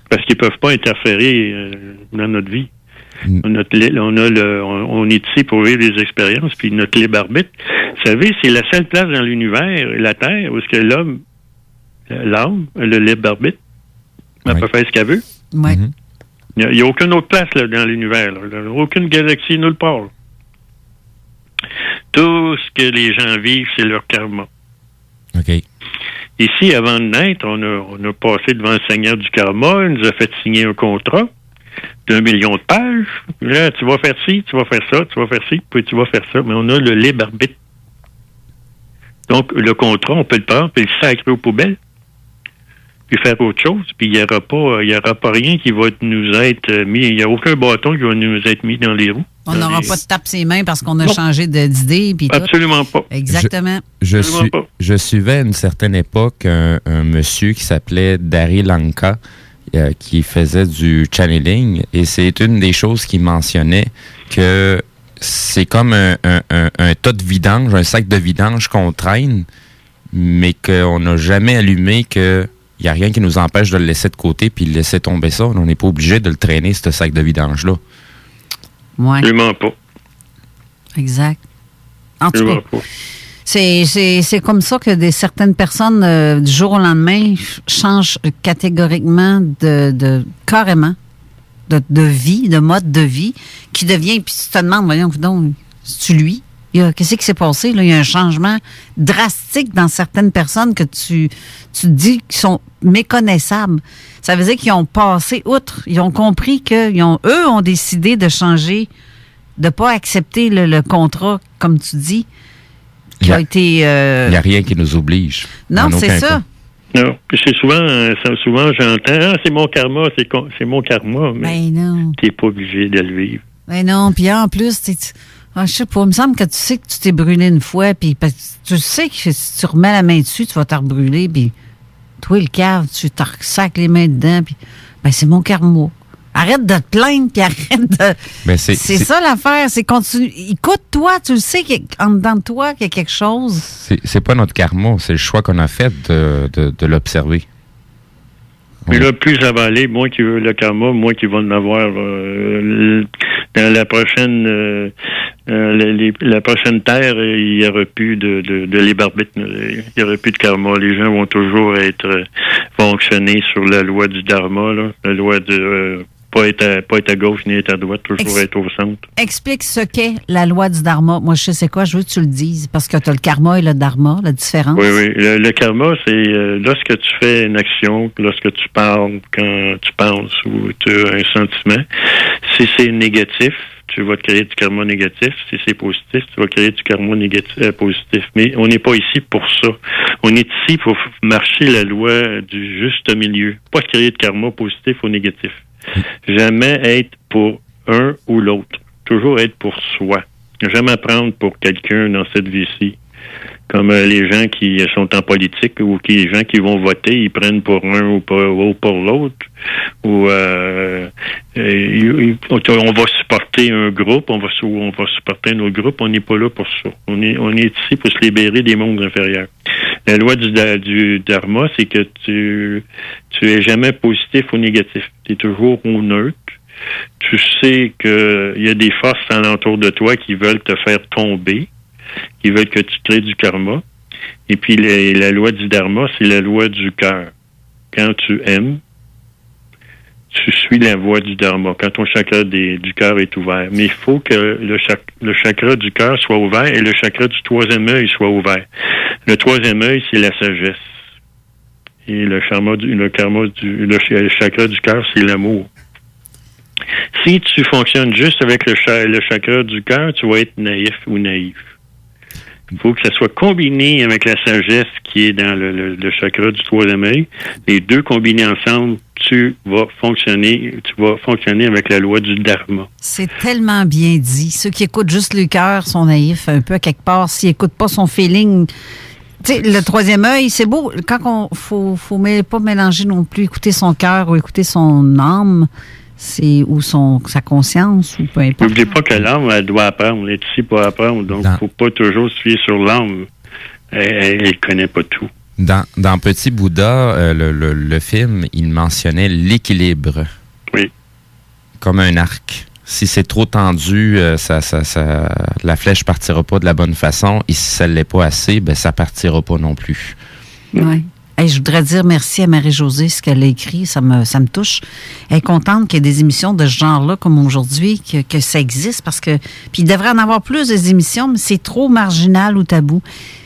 Parce qu'ils peuvent pas interférer dans notre vie. On est ici pour vivre des expériences, puis notre libre arbitre. Vous savez, c'est la seule place dans l'univers, la Terre, où est-ce que l'âme, le libre arbitre, elle peut faire ce qu'elle veut. Ouais. Il n'y a aucune autre place là, dans l'univers. Là. Aucune galaxie, nulle part. Là. Tout ce que les gens vivent, c'est leur karma. OK. Ici, avant de naître, on a passé devant le Seigneur du karma. Il nous a fait signer un contrat d'1 million de pages. Puis là, tu vas faire ci, tu vas faire ça, tu vas faire ci, puis tu vas faire ça. Mais on a le libre arbitre. Donc, le contrat, on peut le prendre, puis le sacrer aux poubelles, puis faire autre chose. Puis il n'y aura pas rien qui va nous être mis. Il n'y a aucun bâton qui va nous être mis dans les roues. On n'aura pas de tape ses mains parce qu'on a changé d'idée. Puis absolument pas. Exactement. Je suivais à une certaine époque un monsieur qui s'appelait Dari Lanka, qui faisait du channeling, et c'est une des choses qu'il mentionnait, que c'est comme un tas de vidange, un sac de vidange qu'on traîne, mais qu'on n'a jamais allumé, qu'il n'y a rien qui nous empêche de le laisser de côté puis de laisser tomber ça. On n'est pas obligé de le traîner, ce sac de vidange-là. Oui. Absolument pas. Exact. En tout cas, c'est comme ça que certaines personnes, du jour au lendemain, changent catégoriquement carrément de vie, de mode de vie, qui devient, puis tu te demandes, voyons, donc, c'est-tu lui? Qu'est-ce qui s'est passé? Là? Il y a un changement drastique dans certaines personnes que tu dis qui sont méconnaissables. Ça veut dire qu'ils ont passé outre. Ils ont compris eux ont décidé de changer, de ne pas accepter le contrat, comme tu dis, qui a été... Il n'y a rien qui nous oblige. Non, c'est ça. Non, c'est souvent j'entends, c'est mon karma, c'est mon karma, mais t'es pas obligé de le vivre. Ben non, puis en plus, je sais pas, il me semble que tu sais que tu t'es brûlé une fois, puis tu sais que si tu remets la main dessus, tu vas te rebrûler, puis Toi, le cave, tu te ressacs les mains dedans, puis ben, c'est mon karma. Arrête de te plaindre, puis arrête de... Ben, c'est ça l'affaire, c'est continue. Écoute-toi, tu le sais qu'en dedans de toi, qu'il y a quelque chose. C'est pas notre karma, c'est le choix qu'on a fait de l'observer. Mais là, plus ça va aller, moins qu'il veut le karma, moins qu'il va en avoir dans la prochaine la prochaine terre, il n'y aura plus de libre arbitre, il n'y aura plus de karma. Les gens vont toujours être fonctionner sur la loi du dharma, là, la loi de pas être à gauche ni être à droite, toujours être au centre. Explique ce qu'est la loi du dharma. Moi, je sais c'est quoi, je veux que tu le dises, parce que tu as le karma et le dharma, la différence. Oui. Le karma, c'est lorsque tu fais une action, lorsque tu parles, quand tu penses ou tu as un sentiment. Si c'est négatif, tu vas créer du karma négatif. Si c'est positif, tu vas créer du karma positif. Mais on n'est pas ici pour ça. On est ici pour marcher la loi du juste milieu. Pas créer de karma positif ou négatif. Jamais être pour un ou l'autre. Toujours être pour soi. Jamais prendre pour quelqu'un dans cette vie-ci. Comme les gens qui sont en politique ou les gens qui vont voter, ils prennent pour un ou pour l'autre. Ou on va supporter un groupe, on va supporter un autre groupe. On n'est pas là pour ça. On est ici pour se libérer des mondes inférieurs. La loi du dharma, c'est que tu es jamais positif ou négatif. Tu es toujours au neutre. Tu sais qu'il y a des forces alentour de toi qui veulent te faire tomber, qui veulent que tu crées du karma. Et puis la loi du dharma, c'est la loi du cœur. Quand tu aimes, tu suis la voie du dharma. Quand ton chakra du cœur est ouvert. Mais il faut que le chakra du cœur soit ouvert et le chakra du troisième œil soit ouvert. Le troisième œil, c'est la sagesse. Et le chakra du cœur, c'est l'amour. Si tu fonctionnes juste avec le chakra du cœur, tu vas être naïf ou naïf. Il faut que ça soit combiné avec la sagesse qui est dans le chakra du troisième œil. Les deux combinés ensemble, tu vas fonctionner avec la loi du dharma. C'est tellement bien dit. Ceux qui écoutent juste le cœur sont naïfs un peu à quelque part. S'ils n'écoutent pas son feeling... Tu sais, le troisième œil, c'est beau. Quand faut pas mélanger non plus, écouter son cœur ou écouter son âme, ou sa conscience, ou peu importe. N'oubliez pas que l'âme, elle doit apprendre. Elle est ici pour apprendre. Donc, il ne faut pas toujours se fier sur l'âme. Elle ne connaît pas tout. Dans Petit Bouddha, le film, il mentionnait l'équilibre. Oui. Comme un arc. Si c'est trop tendu, la flèche partira pas de la bonne façon. Et si ça ne l'est pas assez, ben ça partira pas non plus. Oui. Hey, je voudrais dire merci à Marie-Josée, ce qu'elle a écrit, ça me touche. Elle est contente qu'il y ait des émissions de ce genre-là, comme aujourd'hui, que ça existe, parce que... Puis il devrait en avoir plus des émissions, mais c'est trop marginal ou tabou.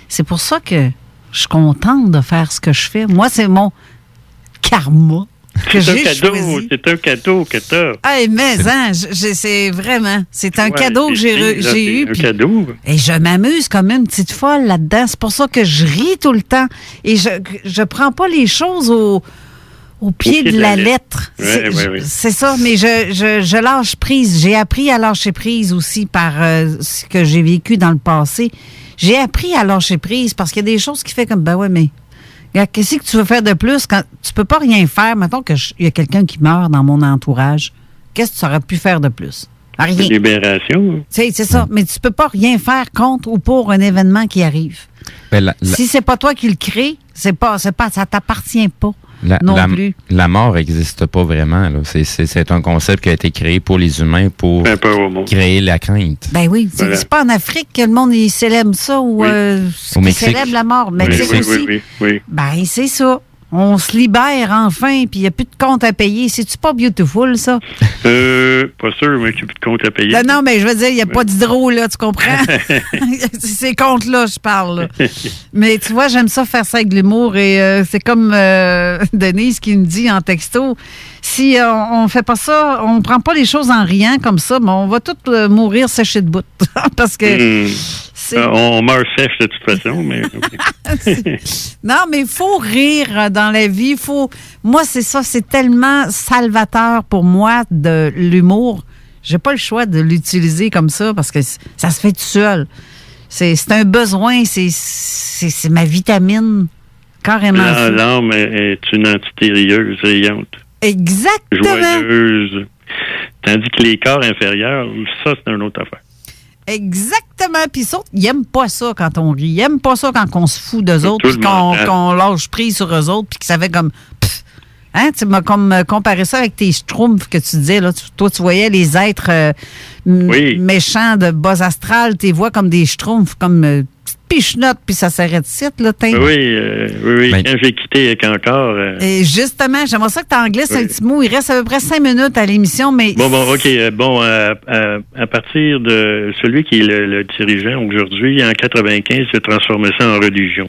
C'est pour ça que je suis contente de faire ce que je fais. Moi, c'est mon karma. C'est un cadeau que tu as. Hey, mais c'est vraiment, c'est un cadeau que j'ai eu. Un cadeau. Et je m'amuse comme une petite folle là-dedans. C'est pour ça que je ris tout le temps. Et je prends pas les choses au pied de la lettre. Oui. C'est ça, mais je lâche prise. J'ai appris à lâcher prise aussi par ce que j'ai vécu dans le passé. J'ai appris à lâcher prise parce qu'il y a des choses qui font comme, ben ouais, mais qu'est-ce que tu veux faire de plus quand tu peux pas rien faire? Mettons qu'il y a quelqu'un qui meurt dans mon entourage. Qu'est-ce que tu aurais pu faire de plus? Rien. Libération. C'est ça. Mais tu peux pas rien faire contre ou pour un événement qui arrive. Si c'est pas toi qui le crée, ça t'appartient pas. Plus. La mort n'existe pas vraiment. Là. C'est un concept qui a été créé pour les humains pour créer la crainte. Ben oui. C'est pas en Afrique que le monde il célèbre ça ou célèbre la mort. Mexique aussi. Oui. Ben c'est ça. On se libère enfin, puis il n'y a plus de compte à payer. C'est-tu pas beautiful, ça? Pas sûr, mais il n'y a plus de compte à payer. Non, mais je veux dire, il n'y a pas d'hydro, là, tu comprends? C'est ces comptes-là, je parle. Là. Mais tu vois, j'aime ça faire ça avec l'humour. Et c'est comme Denise qui me dit en texto, si on fait pas ça, on prend pas les choses en riant comme ça, mais on va tous mourir séchés de bout. Parce que... on meurt sèche de toute façon, mais... Non, mais il faut rire dans la vie. Moi, c'est ça, c'est tellement salvateur pour moi de l'humour. J'ai pas le choix de l'utiliser comme ça parce que ça se fait tout seul. C'est un besoin, c'est ma vitamine carrément fou. L'âme est une entité rieuse, riante. Exactement. Joyeuse. Tandis que les corps inférieurs, ça, c'est une autre affaire. Exactement. Puis ça, ils n'aiment pas ça quand on rit. Ils n'aiment pas ça quand on se fout d'eux autres, puis qu'on lâche prise sur eux autres, puis que ça fait comme... Hein, tu m'as comme comparé ça avec tes schtroumpfs que tu disais. Là. Toi, tu voyais les êtres méchants de bas astral, tu les vois comme des schtroumpfs, comme petites pichenottes, puis ça s'arrête ici. Là, oui. Quand j'ai quitté Cancor... Et justement, j'aimerais ça que tu en glisses un petit mot. Il reste à peu près 5 minutes à l'émission, mais... OK. À partir de celui qui est le dirigeant aujourd'hui, en 95, il a transformé ça en religion.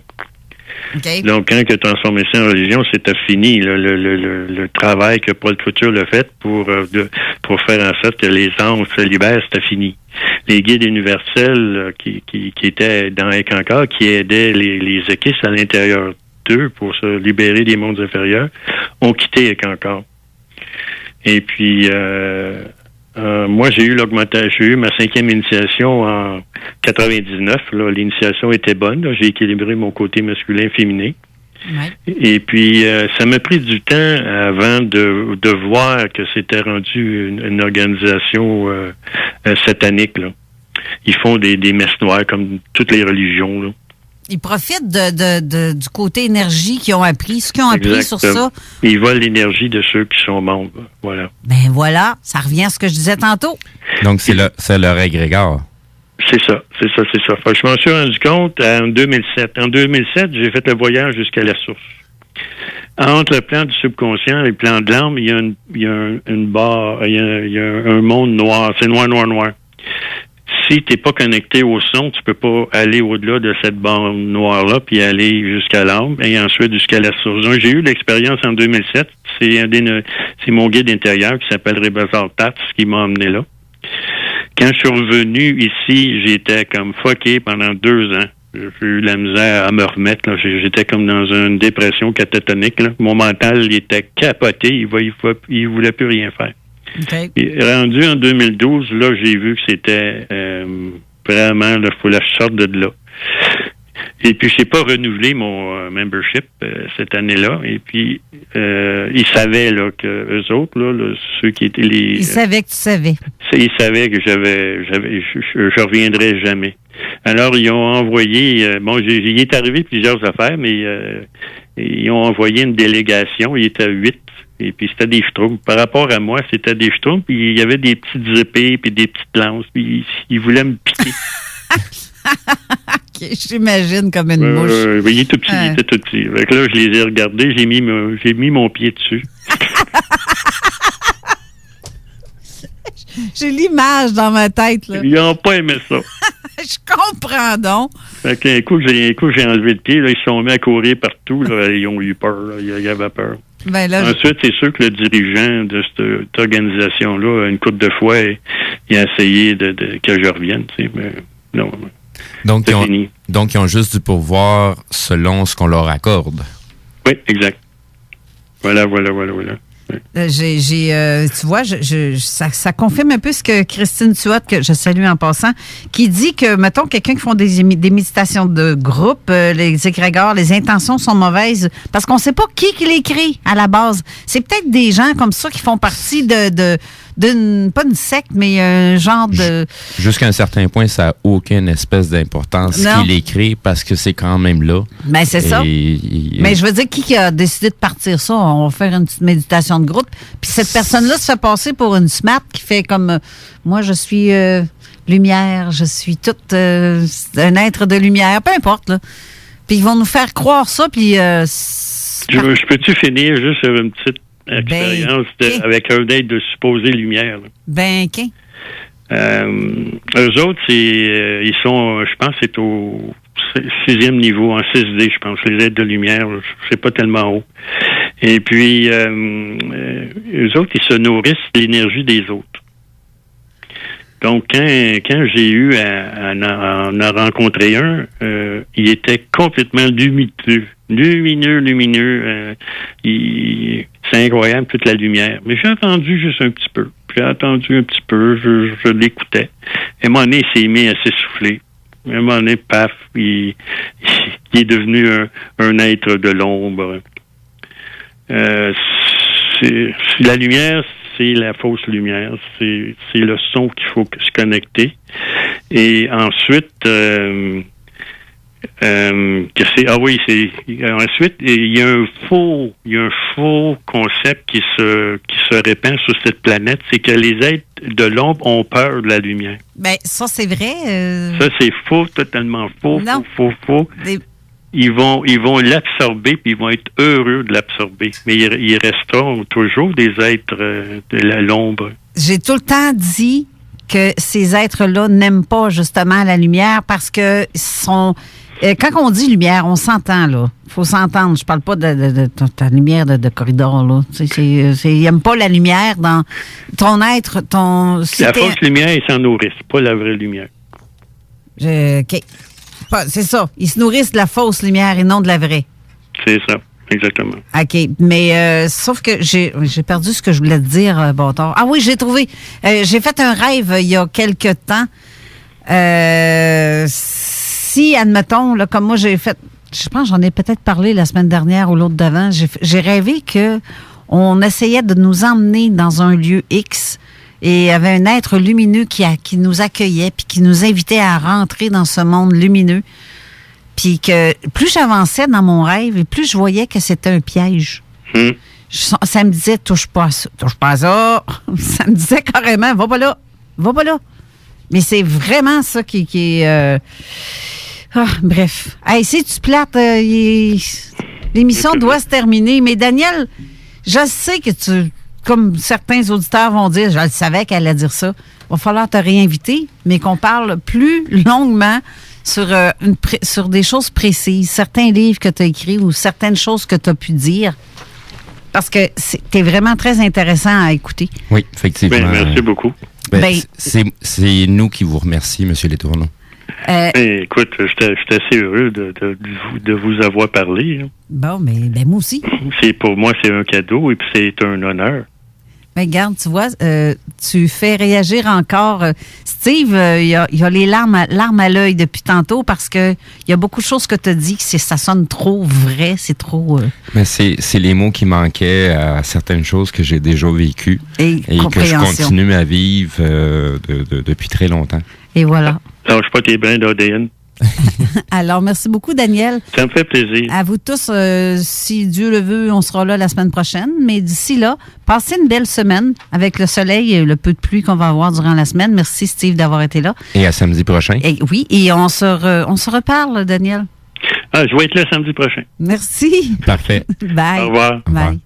Okay. Donc, quand il a transformé ça en religion, c'était fini. Le travail que Paul Couture l'a fait pour faire en sorte que les âmes se libèrent, c'était fini. Les guides universels qui étaient dans Écancor, qui aidaient les équistes à l'intérieur d'eux pour se libérer des mondes inférieurs, ont quitté Écancor. Et puis, moi, j'ai eu ma 5e initiation en 99. Là, l'initiation était bonne. Là. J'ai équilibré mon côté masculin-féminin. Ouais. Et puis, ça m'a pris du temps avant de voir que c'était rendu une organisation satanique. Là. Ils font des messes noires comme toutes les religions. Là. Ils profitent du côté énergie qu'ils ont appris, ce qu'ils ont appris sur ça. Ils volent l'énergie de ceux qui sont membres. Voilà. Ben voilà, ça revient à ce que je disais tantôt. Donc, c'est leur égrégore. C'est ça. Je m'en suis rendu compte en 2007. En 2007, j'ai fait le voyage jusqu'à la source. Entre le plan du subconscient et le plan de l'âme, il y a une barre, il y a un monde noir. C'est noir. Si tu n'es pas connecté au son, tu peux pas aller au-delà de cette bande noire-là puis aller jusqu'à l'âme et ensuite jusqu'à la source. Donc, j'ai eu l'expérience en 2007. C'est mon guide intérieur qui s'appelle Rebazar Tats qui m'a emmené là. Quand je suis revenu ici, j'étais comme fucké pendant 2 ans. J'ai eu la misère à me remettre. Là. J'étais comme dans une dépression catatonique. Là. Mon mental il était capoté. Il voulait plus rien faire. Okay. Et rendu en 2012, là, j'ai vu que c'était vraiment, il faut la sorte de là. Et puis, je n'ai pas renouvelé mon membership cette année-là. Et puis, ils savaient là, que eux autres, là, ceux qui étaient les... Ils savaient que tu savais. Ils savaient que je reviendrais jamais. Alors, ils ont envoyé... il est arrivé plusieurs affaires, mais ils ont envoyé une délégation. Il était 8. Et puis, c'était des schtroumpfs. Par rapport à moi, c'était des schtroumpfs. Puis, il y avait des petites épées puis des petites lances. Puis, ils voulaient me piquer. Okay, j'imagine comme une mouche. Il est tout petit, il était tout petit. Fait que là, je les ai regardés, j'ai mis mon pied dessus. J'ai l'image dans ma tête, là. Ils n'ont pas aimé ça. Je comprends donc. Fait qu'un coup, j'ai enlevé le pied, là, ils se sont mis à courir partout, là, ils ont eu peur, là, ils avaient peur. Ben là, ensuite, c'est sûr que le dirigeant de cette organisation-là, une couple de fois, il a essayé que je revienne, tu sais, mais non. Donc, ils ont juste du pouvoir selon ce qu'on leur accorde. Oui, exact. Voilà. Tu vois, ça confirme un peu ce que Christine Tuat, que je salue en passant, qui dit que, mettons, quelqu'un qui font des méditations de groupe, les égrégores, les intentions sont mauvaises parce qu'on ne sait pas qui l'écrit à la base. C'est peut-être des gens comme ça qui font partie d'une pas une secte, mais un genre de... Jusqu'à un certain point, ça n'a aucune espèce d'importance qu'il écrit parce que c'est quand même là. Ben, c'est ça. Mais je veux dire, qui a décidé de partir ça? On va faire une petite méditation de groupe. Puis cette personne-là se fait passer pour une smart qui fait comme... moi, je suis lumière, je suis toute un être de lumière, peu importe, là. Puis ils vont nous faire croire ça, puis... je peux-tu finir juste sur une petite expérience avec un être de supposée lumière. Là. Eux autres, ils sont, je pense, c'est au 6e niveau, en 6D, je pense, les êtres de lumière, c'est pas tellement haut. Et puis, eux autres, ils se nourrissent de l'énergie des autres. Donc, quand j'ai eu à en rencontrer un, il était complètement lumineux. C'est incroyable, toute la lumière. Mais j'ai attendu juste un petit peu. Je l'écoutais. Et à un moment donné, il s'est mis à s'essouffler. À un moment donné, paf, il est devenu un être de l'ombre. La lumière, c'est la fausse lumière. C'est le son qu'il faut se connecter. Et ensuite, ensuite, il y a un faux concept qui se répand sur cette planète, c'est que les êtres de l'ombre ont peur de la lumière. Ben, ça, c'est vrai. Ça, c'est faux, totalement faux. Non. Faux. Ils vont l'absorber, puis ils vont être heureux de l'absorber. Mais ils resteront toujours des êtres de l'ombre. J'ai tout le temps dit que ces êtres-là n'aiment pas justement la lumière parce que sont... quand on dit lumière, on s'entend, là. Il faut s'entendre. Je parle pas de ta lumière de corridor, là. Ils n'aiment pas la lumière dans ton être, ton... La fausse lumière, ils s'en nourrissent, pas la vraie lumière. OK. C'est ça. Ils se nourrissent de la fausse lumière et non de la vraie. C'est ça, exactement. OK. Mais sauf que j'ai perdu ce que je voulais te dire, Bâtard. Ah oui, j'ai trouvé. J'ai fait un rêve il y a quelque temps. Si, admettons, là, comme moi, j'ai fait... Je pense que j'en ai peut-être parlé la semaine dernière ou l'autre d'avant. J'ai rêvé qu'on essayait de nous emmener dans un lieu X et il y avait un être lumineux qui nous accueillait puis qui nous invitait à rentrer dans ce monde lumineux. Puis que plus j'avançais dans mon rêve et plus je voyais que c'était un piège. Ça me disait, touche pas à ça. Ça me disait carrément, va pas là. Mais c'est vraiment ça qui est... bref. Hey, si tu plates, l'émission doit se terminer. Mais Daniel, je sais que comme certains auditeurs vont dire, je le savais qu'elle allait dire ça, il va falloir te réinviter, mais qu'on parle plus longuement sur des choses précises, certains livres que tu as écrits ou certaines choses que tu as pu dire. Parce que t'es vraiment très intéressant à écouter. Oui, effectivement. Ben, merci beaucoup. C'est nous qui vous remercions, M. Letourneau. Écoute, j'étais assez heureux de vous avoir parlé. Hein. Bon, mais moi aussi. Pour moi, c'est un cadeau et puis c'est un honneur. Mais regarde, tu vois, tu fais réagir encore. Steve, il y a les larmes à l'œil depuis tantôt parce que il y a beaucoup de choses que tu as dit que ça sonne trop vrai, c'est trop... Mais c'est les mots qui manquaient à certaines choses que j'ai déjà vécues et que je continue à vivre depuis très longtemps. Et voilà. Lâche pas tes brins d'ADN. Alors, merci beaucoup, Daniel. Ça me fait plaisir. À vous tous, si Dieu le veut, on sera là la semaine prochaine. Mais d'ici là, passez une belle semaine avec le soleil et le peu de pluie qu'on va avoir durant la semaine. Merci, Steve, d'avoir été là. Et à samedi prochain. Et on se reparle, Daniel. Je vais être là samedi prochain. Merci. Parfait. Bye. Au revoir. Bye.